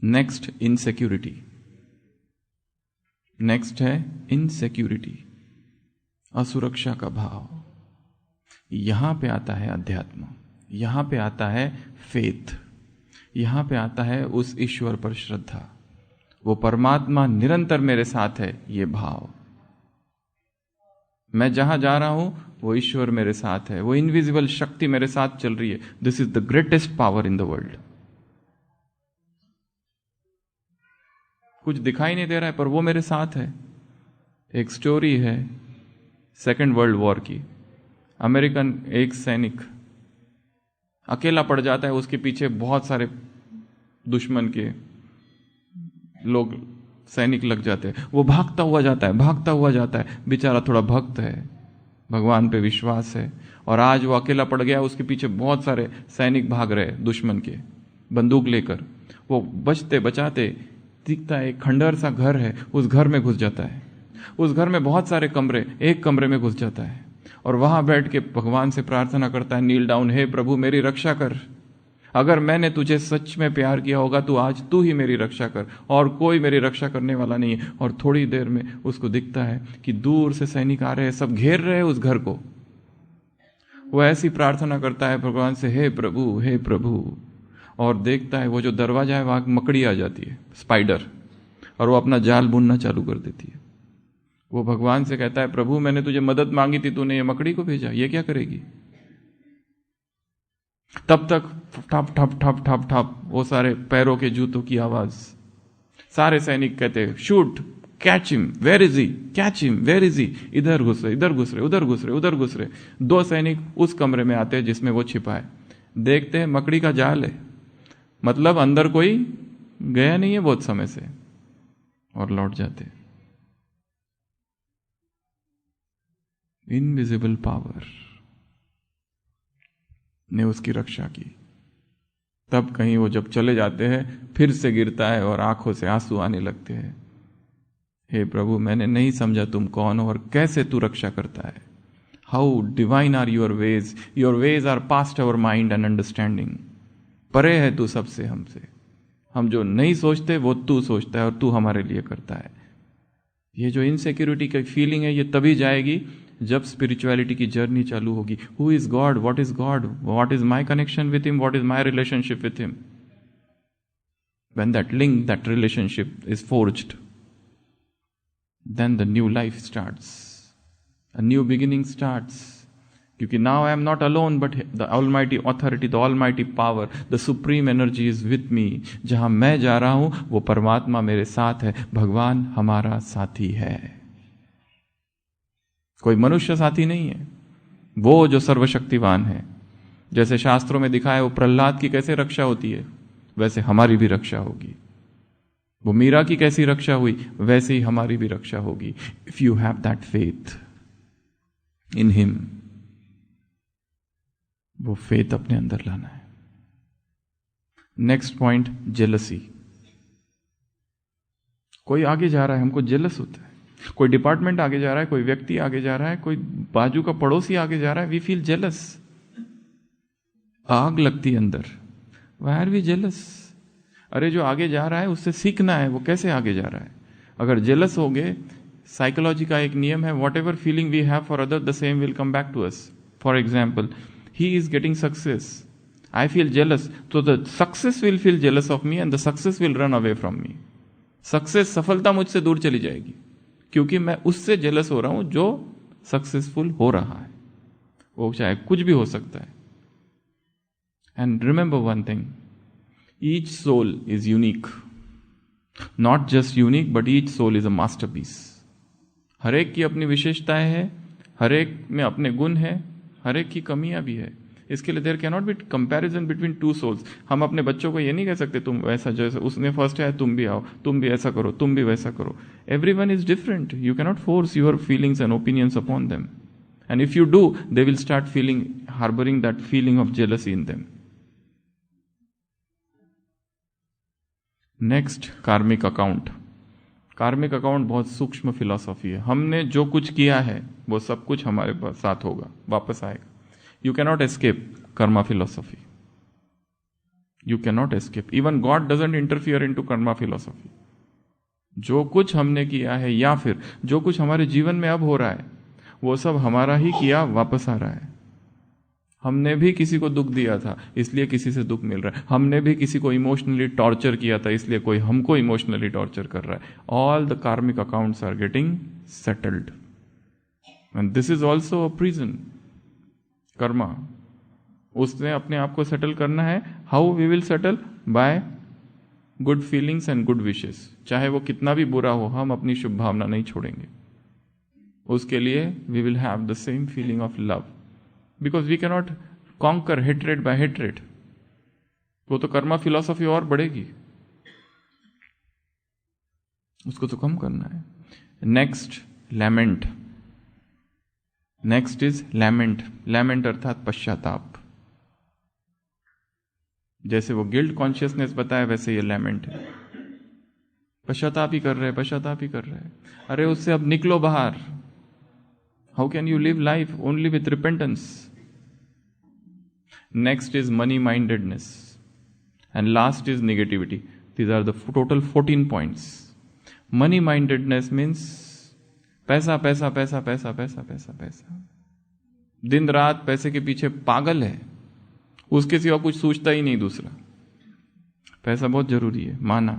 Next insecurity. नेक्स्ट है इनसिक्योरिटी, असुरक्षा का भाव. यहां पे आता है अध्यात्म, यहां पे आता है फेथ, यहां पे आता है उस ईश्वर पर श्रद्धा. वो परमात्मा निरंतर मेरे साथ है, ये भाव. मैं जहां जा रहा हूं वो ईश्वर मेरे साथ है, वो इनविजिबल शक्ति मेरे साथ चल रही है. This is the greatest power in the world. कुछ दिखाई नहीं दे रहा है पर वो मेरे साथ है. एक स्टोरी है सेकेंड वर्ल्ड वॉर की. अमेरिकन एक सैनिक अकेला पड़ जाता है, उसके पीछे बहुत सारे दुश्मन के लोग सैनिक लग जाते हैं. वो भागता हुआ जाता है, भागता हुआ जाता है. बेचारा थोड़ा भक्त है, भगवान पे विश्वास है, और आज वो अकेला पड़ गया, उसके पीछे बहुत सारे सैनिक भाग रहे दुश्मन के बंदूक लेकर. वो बचते बचाते दिखता है एक खंडहर सा घर है, उस घर में घुस जाता है. उस घर में बहुत सारे कमरे, एक कमरे में घुस जाता है और वहां बैठ के भगवान से प्रार्थना करता है, नील डाउन, हे प्रभु मेरी रक्षा कर. अगर मैंने तुझे सच में प्यार किया होगा तो आज तू ही मेरी रक्षा कर, और कोई मेरी रक्षा करने वाला नहीं है. और थोड़ी देर में उसको दिखता है कि दूर से सैनिक आ रहे हैं, सब घेर रहे हैं उस घर को. वो ऐसी प्रार्थना करता है भगवान से, हे प्रभु, हे प्रभु. और देखता है वो जो दरवाजा है वहां मकड़ी आ जाती है, स्पाइडर, और वो अपना जाल बुनना चालू कर देती है. वो भगवान से कहता है, प्रभु मैंने तुझे मदद मांगी थी, तूने ये मकड़ी को भेजा, ये क्या करेगी. तब तक ठप ठप ठप ठप ठप वो सारे पैरों के जूतों की आवाज. सारे सैनिक कहते हैं, shoot, catch him, where is he, catch him, where is he. इधर घुस रहे, इधर घुस रहे, उधर घुस रहे, उधर घुस रहे. 2 सैनिक उस कमरे में आते हैं जिसमें वो छिपा है. देखते हैं मकड़ी का जाल है, मतलब अंदर कोई गया नहीं है बहुत समय से, और लौट जाते. इनविजिबल पावर ने उसकी रक्षा की. तब कहीं वो जब चले जाते हैं फिर से गिरता है और आंखों से आंसू आने लगते हैं. हे प्रभु मैंने नहीं समझा तुम कौन हो और कैसे तू रक्षा करता है. How divine are your ways are past our mind and understanding. परे है तू सबसे, हमसे. हम जो नहीं सोचते वो तू सोचता है और तू हमारे लिए करता है. ये जो इनसिक्योरिटी की फीलिंग है ये तभी जाएगी जब स्पिरिचुअलिटी की जर्नी चालू होगी. Who is God, what is God, what is my connection with him, what is my relationship with him. When that link, that relationship is forged, then the new life starts, a new beginning starts. क्योंकि now I am not alone but the almighty authority, the almighty power, the supreme energy is with me. जहां मैं जा रहा हूं वो परमात्मा मेरे साथ है, भगवान हमारा साथी है. कोई मनुष्य साथी नहीं है, वो जो सर्वशक्तिवान है. जैसे शास्त्रों में दिखाया वो प्रहलाद की कैसे रक्षा होती है, वैसे हमारी भी रक्षा होगी. वो मीरा की कैसी रक्षा हुई, वैसे ही हमारी भी रक्षा होगी. If you have that faith in him. वो फेथ अपने अंदर लाना है. Next point, jealousy. कोई आगे जा रहा है, हमको जेलस होता है. कोई डिपार्टमेंट आगे जा रहा है, कोई व्यक्ति आगे जा रहा है, कोई बाजू का पड़ोसी आगे जा रहा है, वी फील जेलस. आग लगती है अंदर. Why are we jealous. अरे जो आगे जा रहा है उससे सीखना है, वो कैसे आगे जा रहा है. अगर जेलस हो गए, साइकोलॉजी का एक नियम है, whatever feeling we have for other the same will come back to us. For example, he is getting success, I feel jealous, so the success will feel jealous of me and the success will run away from me. Success, सफलता मुझसे दूर चली जाएगी क्योंकि मैं उससे जेलस हो रहा हूं जो सक्सेसफुल हो रहा है. वो चाहे कुछ भी हो सकता है. And remember one thing, each soul is unique. Not just unique but each soul is a masterpiece. हर एक की अपनी विशेषताएं हैं, हर एक में अपने गुण है, हर एक की कमियां भी है. इसके लिए there can not be comparison between two souls. हम अपने बच्चों को ये नहीं कह सकते तुम वैसा जैसे उसने फर्स्ट है तुम भी आओ, तुम भी ऐसा करो, तुम भी वैसा करो। Everyone is different, you can not force your feelings and opinions upon them, and if you do they will start feeling harbouring that feeling of jealousy in them. Next, कार्मिक अकाउंट। कार्मिक अकाउंट बहुत सूक्ष्म फिलॉसफी है। हमने जो कुछ किया है वो सब कुछ हमारे साथ होगा, वापस आएगा। You cannot escape Karma philosophy, you cannot escape. Even God doesn't interfere into Karma philosophy. जो कुछ हमने किया है या फिर जो कुछ हमारे जीवन में अब हो रहा है वो सब हमारा ही किया वापस आ रहा है। हमने भी किसी को दुख दिया था इसलिए किसी से दुख मिल रहा है, हमने भी किसी को इमोशनली टॉर्चर किया था इसलिए कोई हमको इमोशनली टॉर्चर कर रहा है। All the karmic accounts are getting settled and this is also a prison. Karma, उसने अपने आप को सेटल करना है। How we will settle? By good feelings and good wishes. चाहे वो कितना भी बुरा हो, हम अपनी शुभ भावना नहीं छोड़ेंगे। उसके लिए we will have the same feeling of love, because we can not conquer hatred by hatred. वो तो कर्मा फिलॉसफी और बढ़ेगी, उसको तो कम करना है। Next, lament. Next is lament. Lament अर्थात पश्चाताप। जैसे वो गिल्ट कॉन्शियसनेस बताया वैसे ये लैमेंट है। पश्चाताप ही कर रहे, पश्चाताप ही कर रहे। अरे उससे अब निकलो बाहर। How can you live life only with repentance? Next is money mindedness and last is negativity. These are the total 14 points. Money mindedness means पैसा पैसा पैसा पैसा पैसा पैसा पैसा, दिन रात पैसे के पीछे पागल है, उसके सिवा कुछ सोचता ही नहीं दूसरा। पैसा बहुत जरूरी है, माना,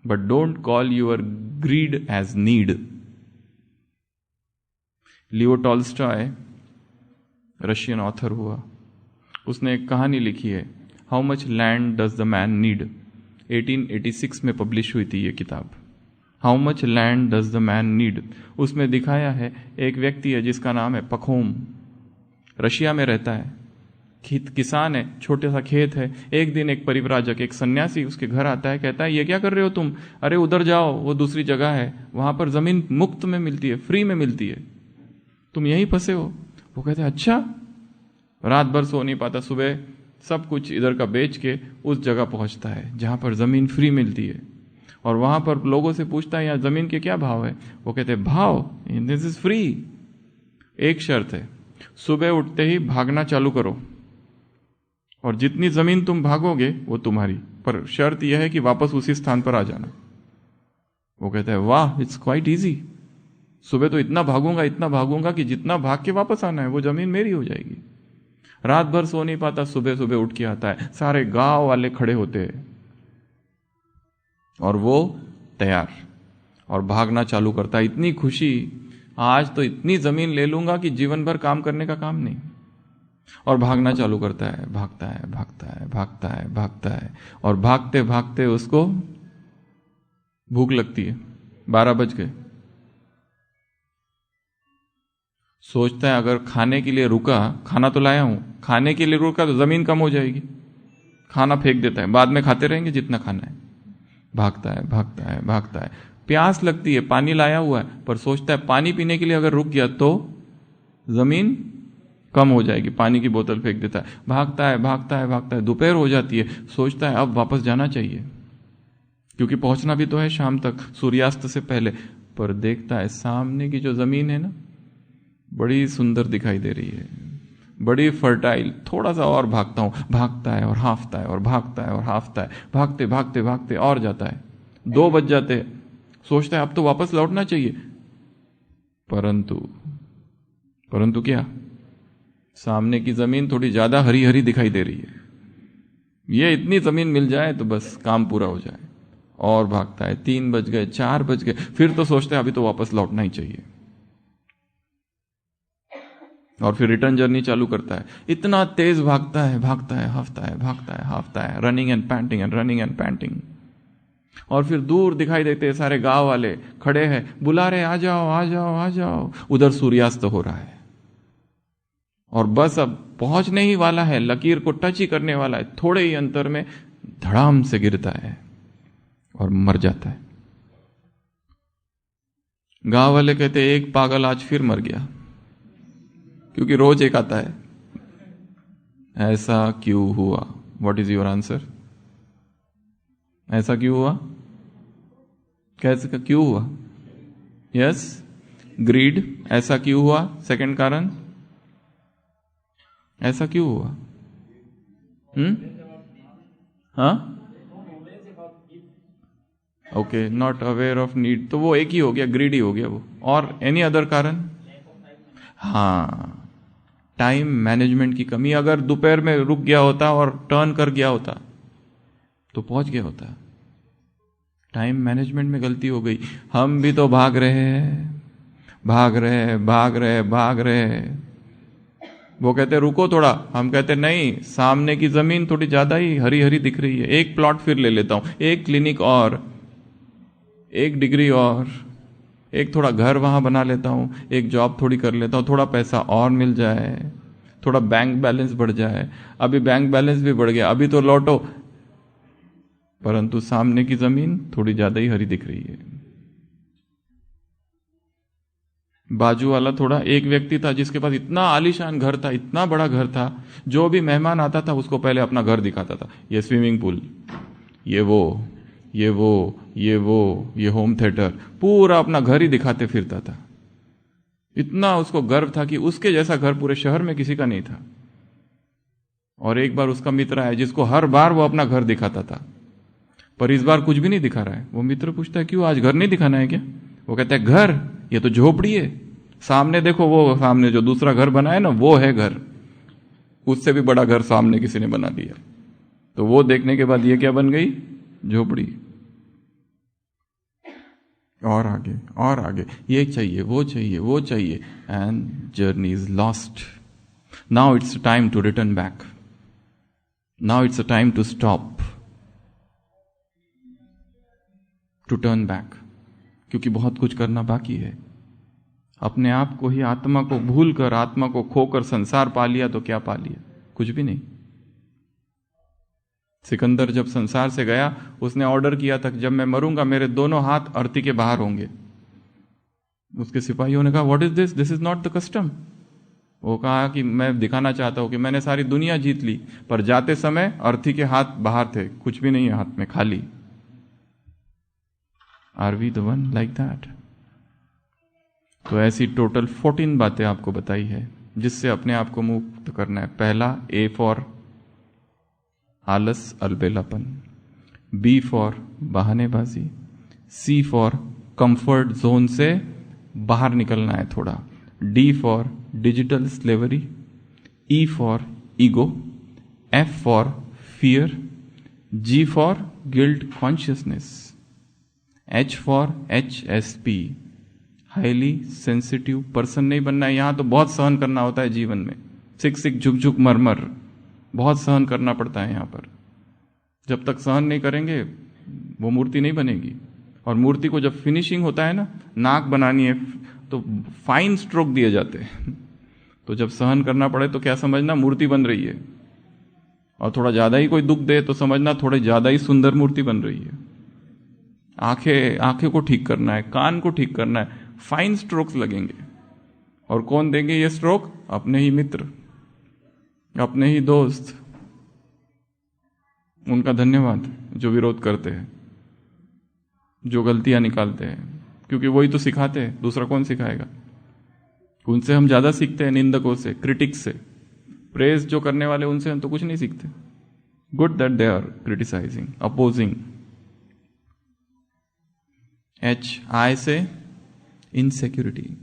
but don't call your greed as need. Leo Tolstoy Russian author हुआ, उसने एक कहानी लिखी है, how much land does the man need. 1886 में पब्लिश हुई थी ये किताब, how much land does the man need. उसमें दिखाया है एक व्यक्ति है जिसका नाम है पखोम, रशिया में रहता है, किसान है, छोटे सा खेत है। एक दिन एक परिव्राजक, एक सन्यासी उसके घर आता है, कहता है ये क्या कर रहे हो तुम? अरे उधर जाओ, वो दूसरी जगह है, वहां पर जमीन मुफ्त में मिलती है, फ्री में मिलती है, तुम यहीं फंसे हो। वो कहते हैं अच्छा। रात भर सो नहीं पाता, सुबह सब कुछ इधर का बेच के उस जगह पहुंचता है जहां पर जमीन फ्री मिलती है, और वहां पर लोगों से पूछता है यहाँ जमीन के क्या भाव है? वो कहते हैं भाव, दिस इज फ्री। एक शर्त है, सुबह उठते ही भागना चालू करो, और जितनी जमीन तुम भागोगे वो तुम्हारी, पर शर्त यह है कि वापस उसी स्थान पर आ जाना। वो कहता है वाह, इट्स क्वाइट इजी। सुबह तो इतना भागूंगा कि जितना भाग के वापस आना है वो जमीन मेरी हो जाएगी। रात भर सो नहीं पाता, सुबह सुबह उठ के आता है, सारे गांव वाले खड़े होते हैं और वो तैयार, और भागना चालू करता है। इतनी खुशी, आज तो इतनी जमीन ले लूंगा कि जीवन भर काम करने का काम नहीं, और भागना चालू करता है, भागता है भागता है भागता है भागता है, और भागते भागते उसको भूख लगती है, 12 बज गए। सोचता है अगर खाने के लिए रुका, खाना तो लाया हूं, खाने के लिए रुका तो जमीन कम हो जाएगी, खाना फेंक देता है, बाद में खाते रहेंगे जितना खाना है। भागता है भागता है भागता है, प्यास लगती है, पानी लाया हुआ है, पर सोचता है पानी पीने के लिए अगर रुक गया तो जमीन कम हो जाएगी, पानी की बोतल फेंक देता है। भागता है भागता है भागता है, दोपहर हो जाती है, सोचता है अब वापस जाना चाहिए क्योंकि पहुंचना भी तो है शाम तक, सूर्यास्त से पहले। पर देखता है सामने की जो जमीन है ना, बड़ी सुंदर दिखाई दे रही है, बड़ी फर्टाइल, थोड़ा सा और भागता हूं। भागता है और हाफता है और भागता है और हाफता है, भागते भागते भागते और जाता है, 2 बज जाते हैं। सोचता है अब तो वापस लौटना चाहिए, परंतु क्या, सामने की जमीन थोड़ी ज्यादा हरी हरी दिखाई दे रही है, ये इतनी जमीन मिल जाए तो बस काम पूरा हो जाए। और भागता है, 3 बज गए, 4 बज गए, फिर तो सोचता है अभी तो वापस लौटना ही चाहिए, और फिर रिटर्न जर्नी चालू करता है। इतना तेज भागता है, भागता है, हाफता है, भागता है, हाफता है, running and painting and running and painting. और फिर दूर दिखाई देते हैं सारे गांव वाले खड़े हैं, बुला रहे आ जाओ आ जाओ आ जाओ। उधर सूर्यास्त हो रहा है, और बस अब पहुंचने ही वाला है, लकीर को टच ही करने वाला है, थोड़े ही अंतर में धड़ाम से गिरता है और मर जाता है। गांव वाले कहते हैं एक पागल आज फिर मर गया, क्योंकि रोज एक आता है। ऐसा क्यों हुआ? What is your answer? ऐसा क्यों हुआ? कैसे क्यों हुआ? Yes, greed. ऐसा क्यों हुआ? सेकंड कारण, ऐसा क्यों हुआ? हाँ, okay, not aware of need, तो वो एक ही हो गया, ग्रीडी हो गया वो। और एनी अदर कारण? हाँ, टाइम मैनेजमेंट की कमी। अगर दोपहर में रुक गया होता और टर्न कर गया होता तो पहुंच गया होता। टाइम मैनेजमेंट में गलती हो गई। हम भी तो भाग रहे हैं, भाग रहे हैं, भाग रहे हैं, भाग रहे हैं। वो कहते रुको थोड़ा, हम कहते नहीं, सामने की जमीन थोड़ी ज्यादा ही हरी हरी दिख रही है, एक प्लॉट फिर ले लेता हूं, एक क्लिनिक और, एक डिग्री और, एक थोड़ा घर वहां बना लेता हूं, एक जॉब थोड़ी कर लेता हूं, थोड़ा पैसा और मिल जाए, थोड़ा बैंक बैलेंस बढ़ जाए। अभी बैंक बैलेंस भी बढ़ गया, अभी तो लौटो, परंतु सामने की जमीन थोड़ी ज्यादा ही हरी दिख रही है। बाजू वाला थोड़ा, एक व्यक्ति था जिसके पास इतना आलीशान घर था, इतना बड़ा घर था, जो भी मेहमान आता था उसको पहले अपना घर दिखाता था। ये स्विमिंग पूल, ये वो, ये वो, ये वो, ये होम थिएटर, पूरा अपना घर ही दिखाते फिरता था। इतना उसको गर्व था कि उसके जैसा घर पूरे शहर में किसी का नहीं था। और एक बार उसका मित्र आया जिसको हर बार वो अपना घर दिखाता था, पर इस बार कुछ भी नहीं दिखा रहा है। वो मित्र पूछता है क्यों, आज घर नहीं दिखाना है क्या? वो कहता है घर, ये तो झोपड़ी है, सामने देखो, वो सामने जो दूसरा घर बना है ना, वो है घर, उससे भी बड़ा घर सामने किसी ने बना दिया। तो वो देखने के बाद ये क्या बन गई? झोपड़ी। और आगे और आगे, ये चाहिए, वो चाहिए, वो चाहिए, and journey is lost. Now it's time to return back, now it's a time to stop, to turn back, क्योंकि बहुत कुछ करना बाकी है। अपने आप को ही, आत्मा को भूल कर, आत्मा को खोकर संसार पा लिया तो क्या पा लिया? कुछ भी नहीं। सिकंदर जब संसार से गया, उसने ऑर्डर किया था जब मैं मरूंगा मेरे दोनों हाथ अर्थी के बाहर होंगे। उसके सिपाहियों ने कहा what is this, this is not the custom. वो कहा कि मैं दिखाना चाहता हूं कि मैंने सारी दुनिया जीत ली, पर जाते समय अर्थी के हाथ बाहर थे, कुछ भी नहीं है हाथ में, खाली। Are we the one like that? तो ऐसी टोटल 14 बातें आपको बताई है जिससे अपने आप को मुक्त करना है। पहला, ए फॉर आलस, अलबेलापन। बी फॉर बहानेबाजी। सी फॉर कंफर्ट जोन से बाहर निकलना है थोड़ा। D for digital slavery. E for ego. F for fear. G for guilt consciousness. H for HSP, highly sensitive person नहीं बनना है। यहां तो बहुत सहन करना होता है जीवन में, सिक सिक झुक झुक मरमर, बहुत सहन करना पड़ता है यहां पर। जब तक सहन नहीं करेंगे वो मूर्ति नहीं बनेगी। और मूर्ति को जब फिनिशिंग होता है ना, नाक बनानी है, तो फाइन स्ट्रोक दिए जाते हैं। तो जब सहन करना पड़े तो क्या समझना, मूर्ति बन रही है। और थोड़ा ज्यादा ही कोई दुख दे तो समझना थोड़ी ज्यादा ही सुंदर मूर्ति बन रही है। आंखें को ठीक करना है, कान को ठीक करना है, फाइन स्ट्रोक्स लगेंगे। और कौन देंगे ये स्ट्रोक? अपने ही मित्र, अपने ही दोस्त। उनका धन्यवाद जो विरोध करते हैं, जो गलतियां निकालते हैं, क्योंकि वही तो सिखाते हैं, दूसरा कौन सिखाएगा? उनसे हम ज्यादा सीखते हैं, निंदकों से, क्रिटिक्स से। प्रेज जो करने वाले उनसे हम तो कुछ नहीं सीखते। Good that they are criticizing, opposing. I से इनसिक्योरिटी,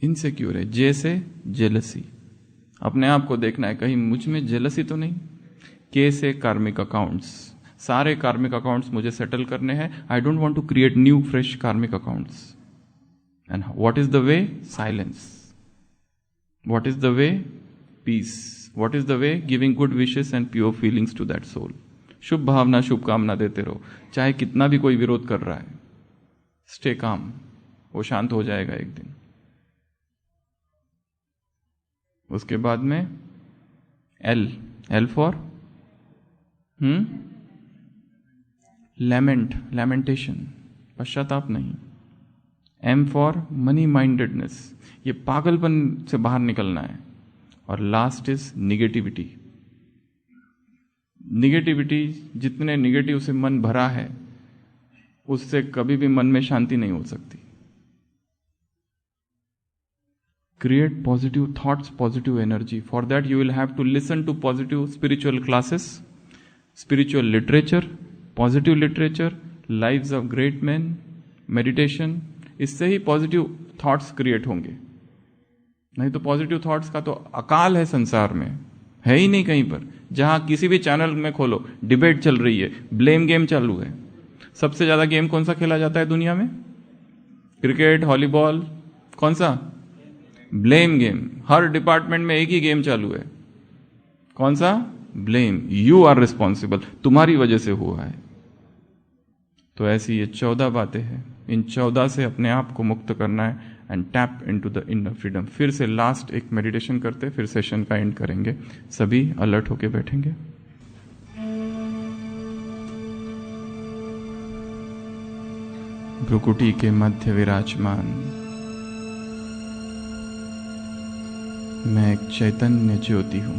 इनसिक्योर है। जे से जेलसी, अपने आप को देखना है कहीं मुझ में जेलसी तो नहीं। के से कार्मिक अकाउंट्स, सारे कार्मिक अकाउंट्स मुझे सेटल करने हैं। I don't want to create new fresh karmic accounts. And what is the way? Silence. What is the way? Peace. What is the way? Giving good wishes and pure feelings to that soul. शुभ भावना, शुभकामना देते रहो, चाहे कितना भी कोई विरोध कर रहा है। स्टे काम, वो शांत हो जाएगा एक दिन। उसके बाद में एल फॉर लैमेंटेशन, पश्चाताप नहीं। एम फॉर मनी माइंडेडनेस, ये पागलपन से बाहर निकलना है। और लास्ट इज निगेटिविटी। निगेटिविटी, जितने निगेटिव से मन भरा है उससे कभी भी मन में शांति नहीं हो सकती। Create positive thoughts, positive energy. For that you will have to listen to positive spiritual classes, spiritual literature, positive literature, lives of great man, meditation. इससे ही पॉजिटिव थॉट्स क्रिएट होंगे। नहीं तो पॉजिटिव थॉट्स का तो अकाल है संसार में, है ही नहीं कहीं पर। जहां किसी भी चैनल में खोलो डिबेट चल रही है, ब्लेम गेम चालू है। सबसे ज्यादा गेम कौन सा खेला जाता है दुनिया में? क्रिकेट, वॉलीबॉल, कौन सा? Blame game. हर डिपार्टमेंट में एक ही गेम चालू है, कौन सा? ब्लेम। यू आर रिस्पॉन्सिबल, तुम्हारी वजह से हुआ है। तो ऐसी ये 14 बातें हैं, इन 14 से अपने आप को मुक्त करना है and tap into the inner freedom. फिर से लास्ट एक मेडिटेशन करते, फिर सेशन का एंड करेंगे। सभी अलर्ट होके बैठेंगे। भ्रुकुटी के मध्य विराजमान मैं एक चैतन्य ज्योति हूं।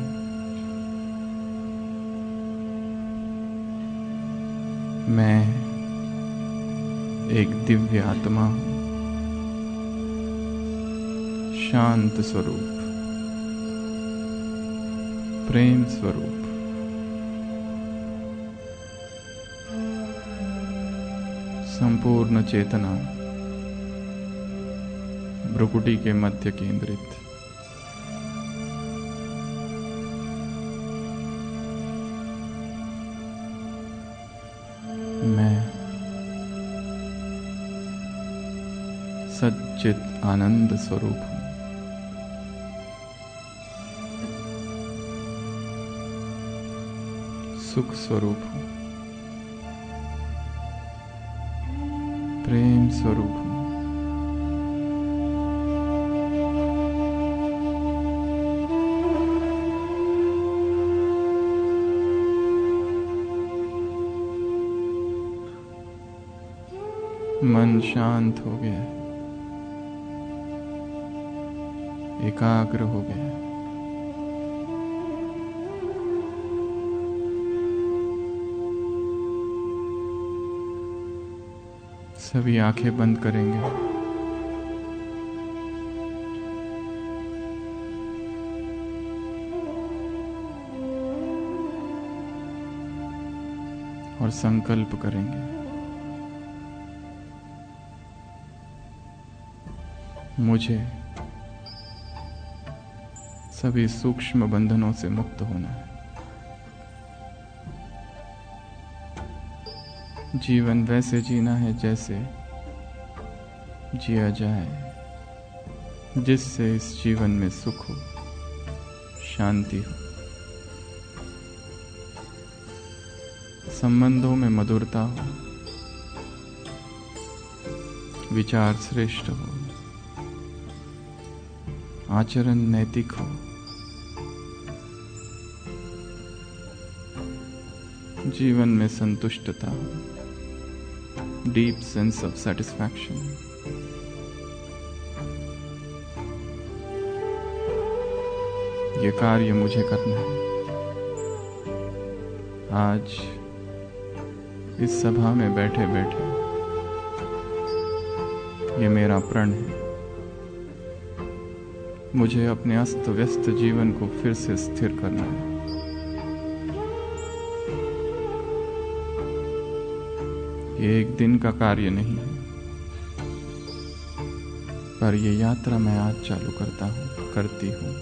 मैं एक दिव्य आत्मा हूं, शांत स्वरूप, प्रेम स्वरूप। संपूर्ण चेतना भ्रुकुटी के मध्य केंद्रित। मैं सच्चित आनंद स्वरूप हूं। सुख स्वरूप हूं, प्रेम स्वरूप हूं। मन शांत हो गया, एकाग्र हो गया। सभी आंखें बंद करेंगे। और संकल्प करेंगे, मुझे सभी सूक्ष्म बंधनों से मुक्त होना है। जीवन वैसे जीना है जैसे जिया जाए, जिससे इस जीवन में सुख हो, शांति हो, संबंधों में मधुरता हो, विचार श्रेष्ठ हो, आचरण नैतिक हो, जीवन में संतुष्टता हो, डीप सेंस ऑफ सेटिस्फैक्शन। ये कार्य मुझे करना है। आज इस सभा में बैठे बैठे ये मेरा प्रण है। मुझे अपने अस्त व्यस्त जीवन को फिर से स्थिर करना है। ये एक दिन का कार्य नहीं है, पर ये यात्रा मैं आज चालू करता हूं, करती हूं।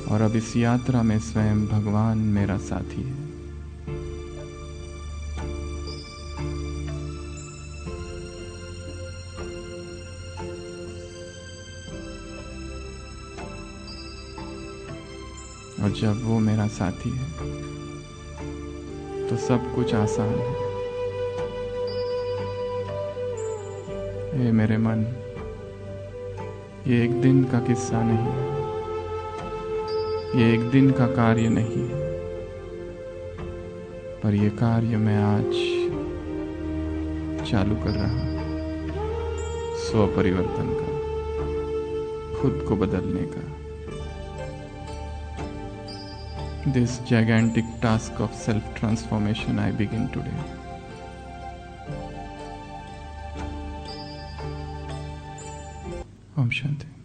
और अब इस यात्रा में स्वयं भगवान मेरा साथी है। और जब वो मेरा साथी है तो सब कुछ आसान है। ए मेरे मन, ये एक दिन का किस्सा नहीं है, ये एक दिन का कार्य नहीं है, पर यह कार्य मैं आज चालू कर रहा हूं, स्व परिवर्तन का, खुद को बदलने का। This gigantic task of self-transformation I begin today. Om Shanti.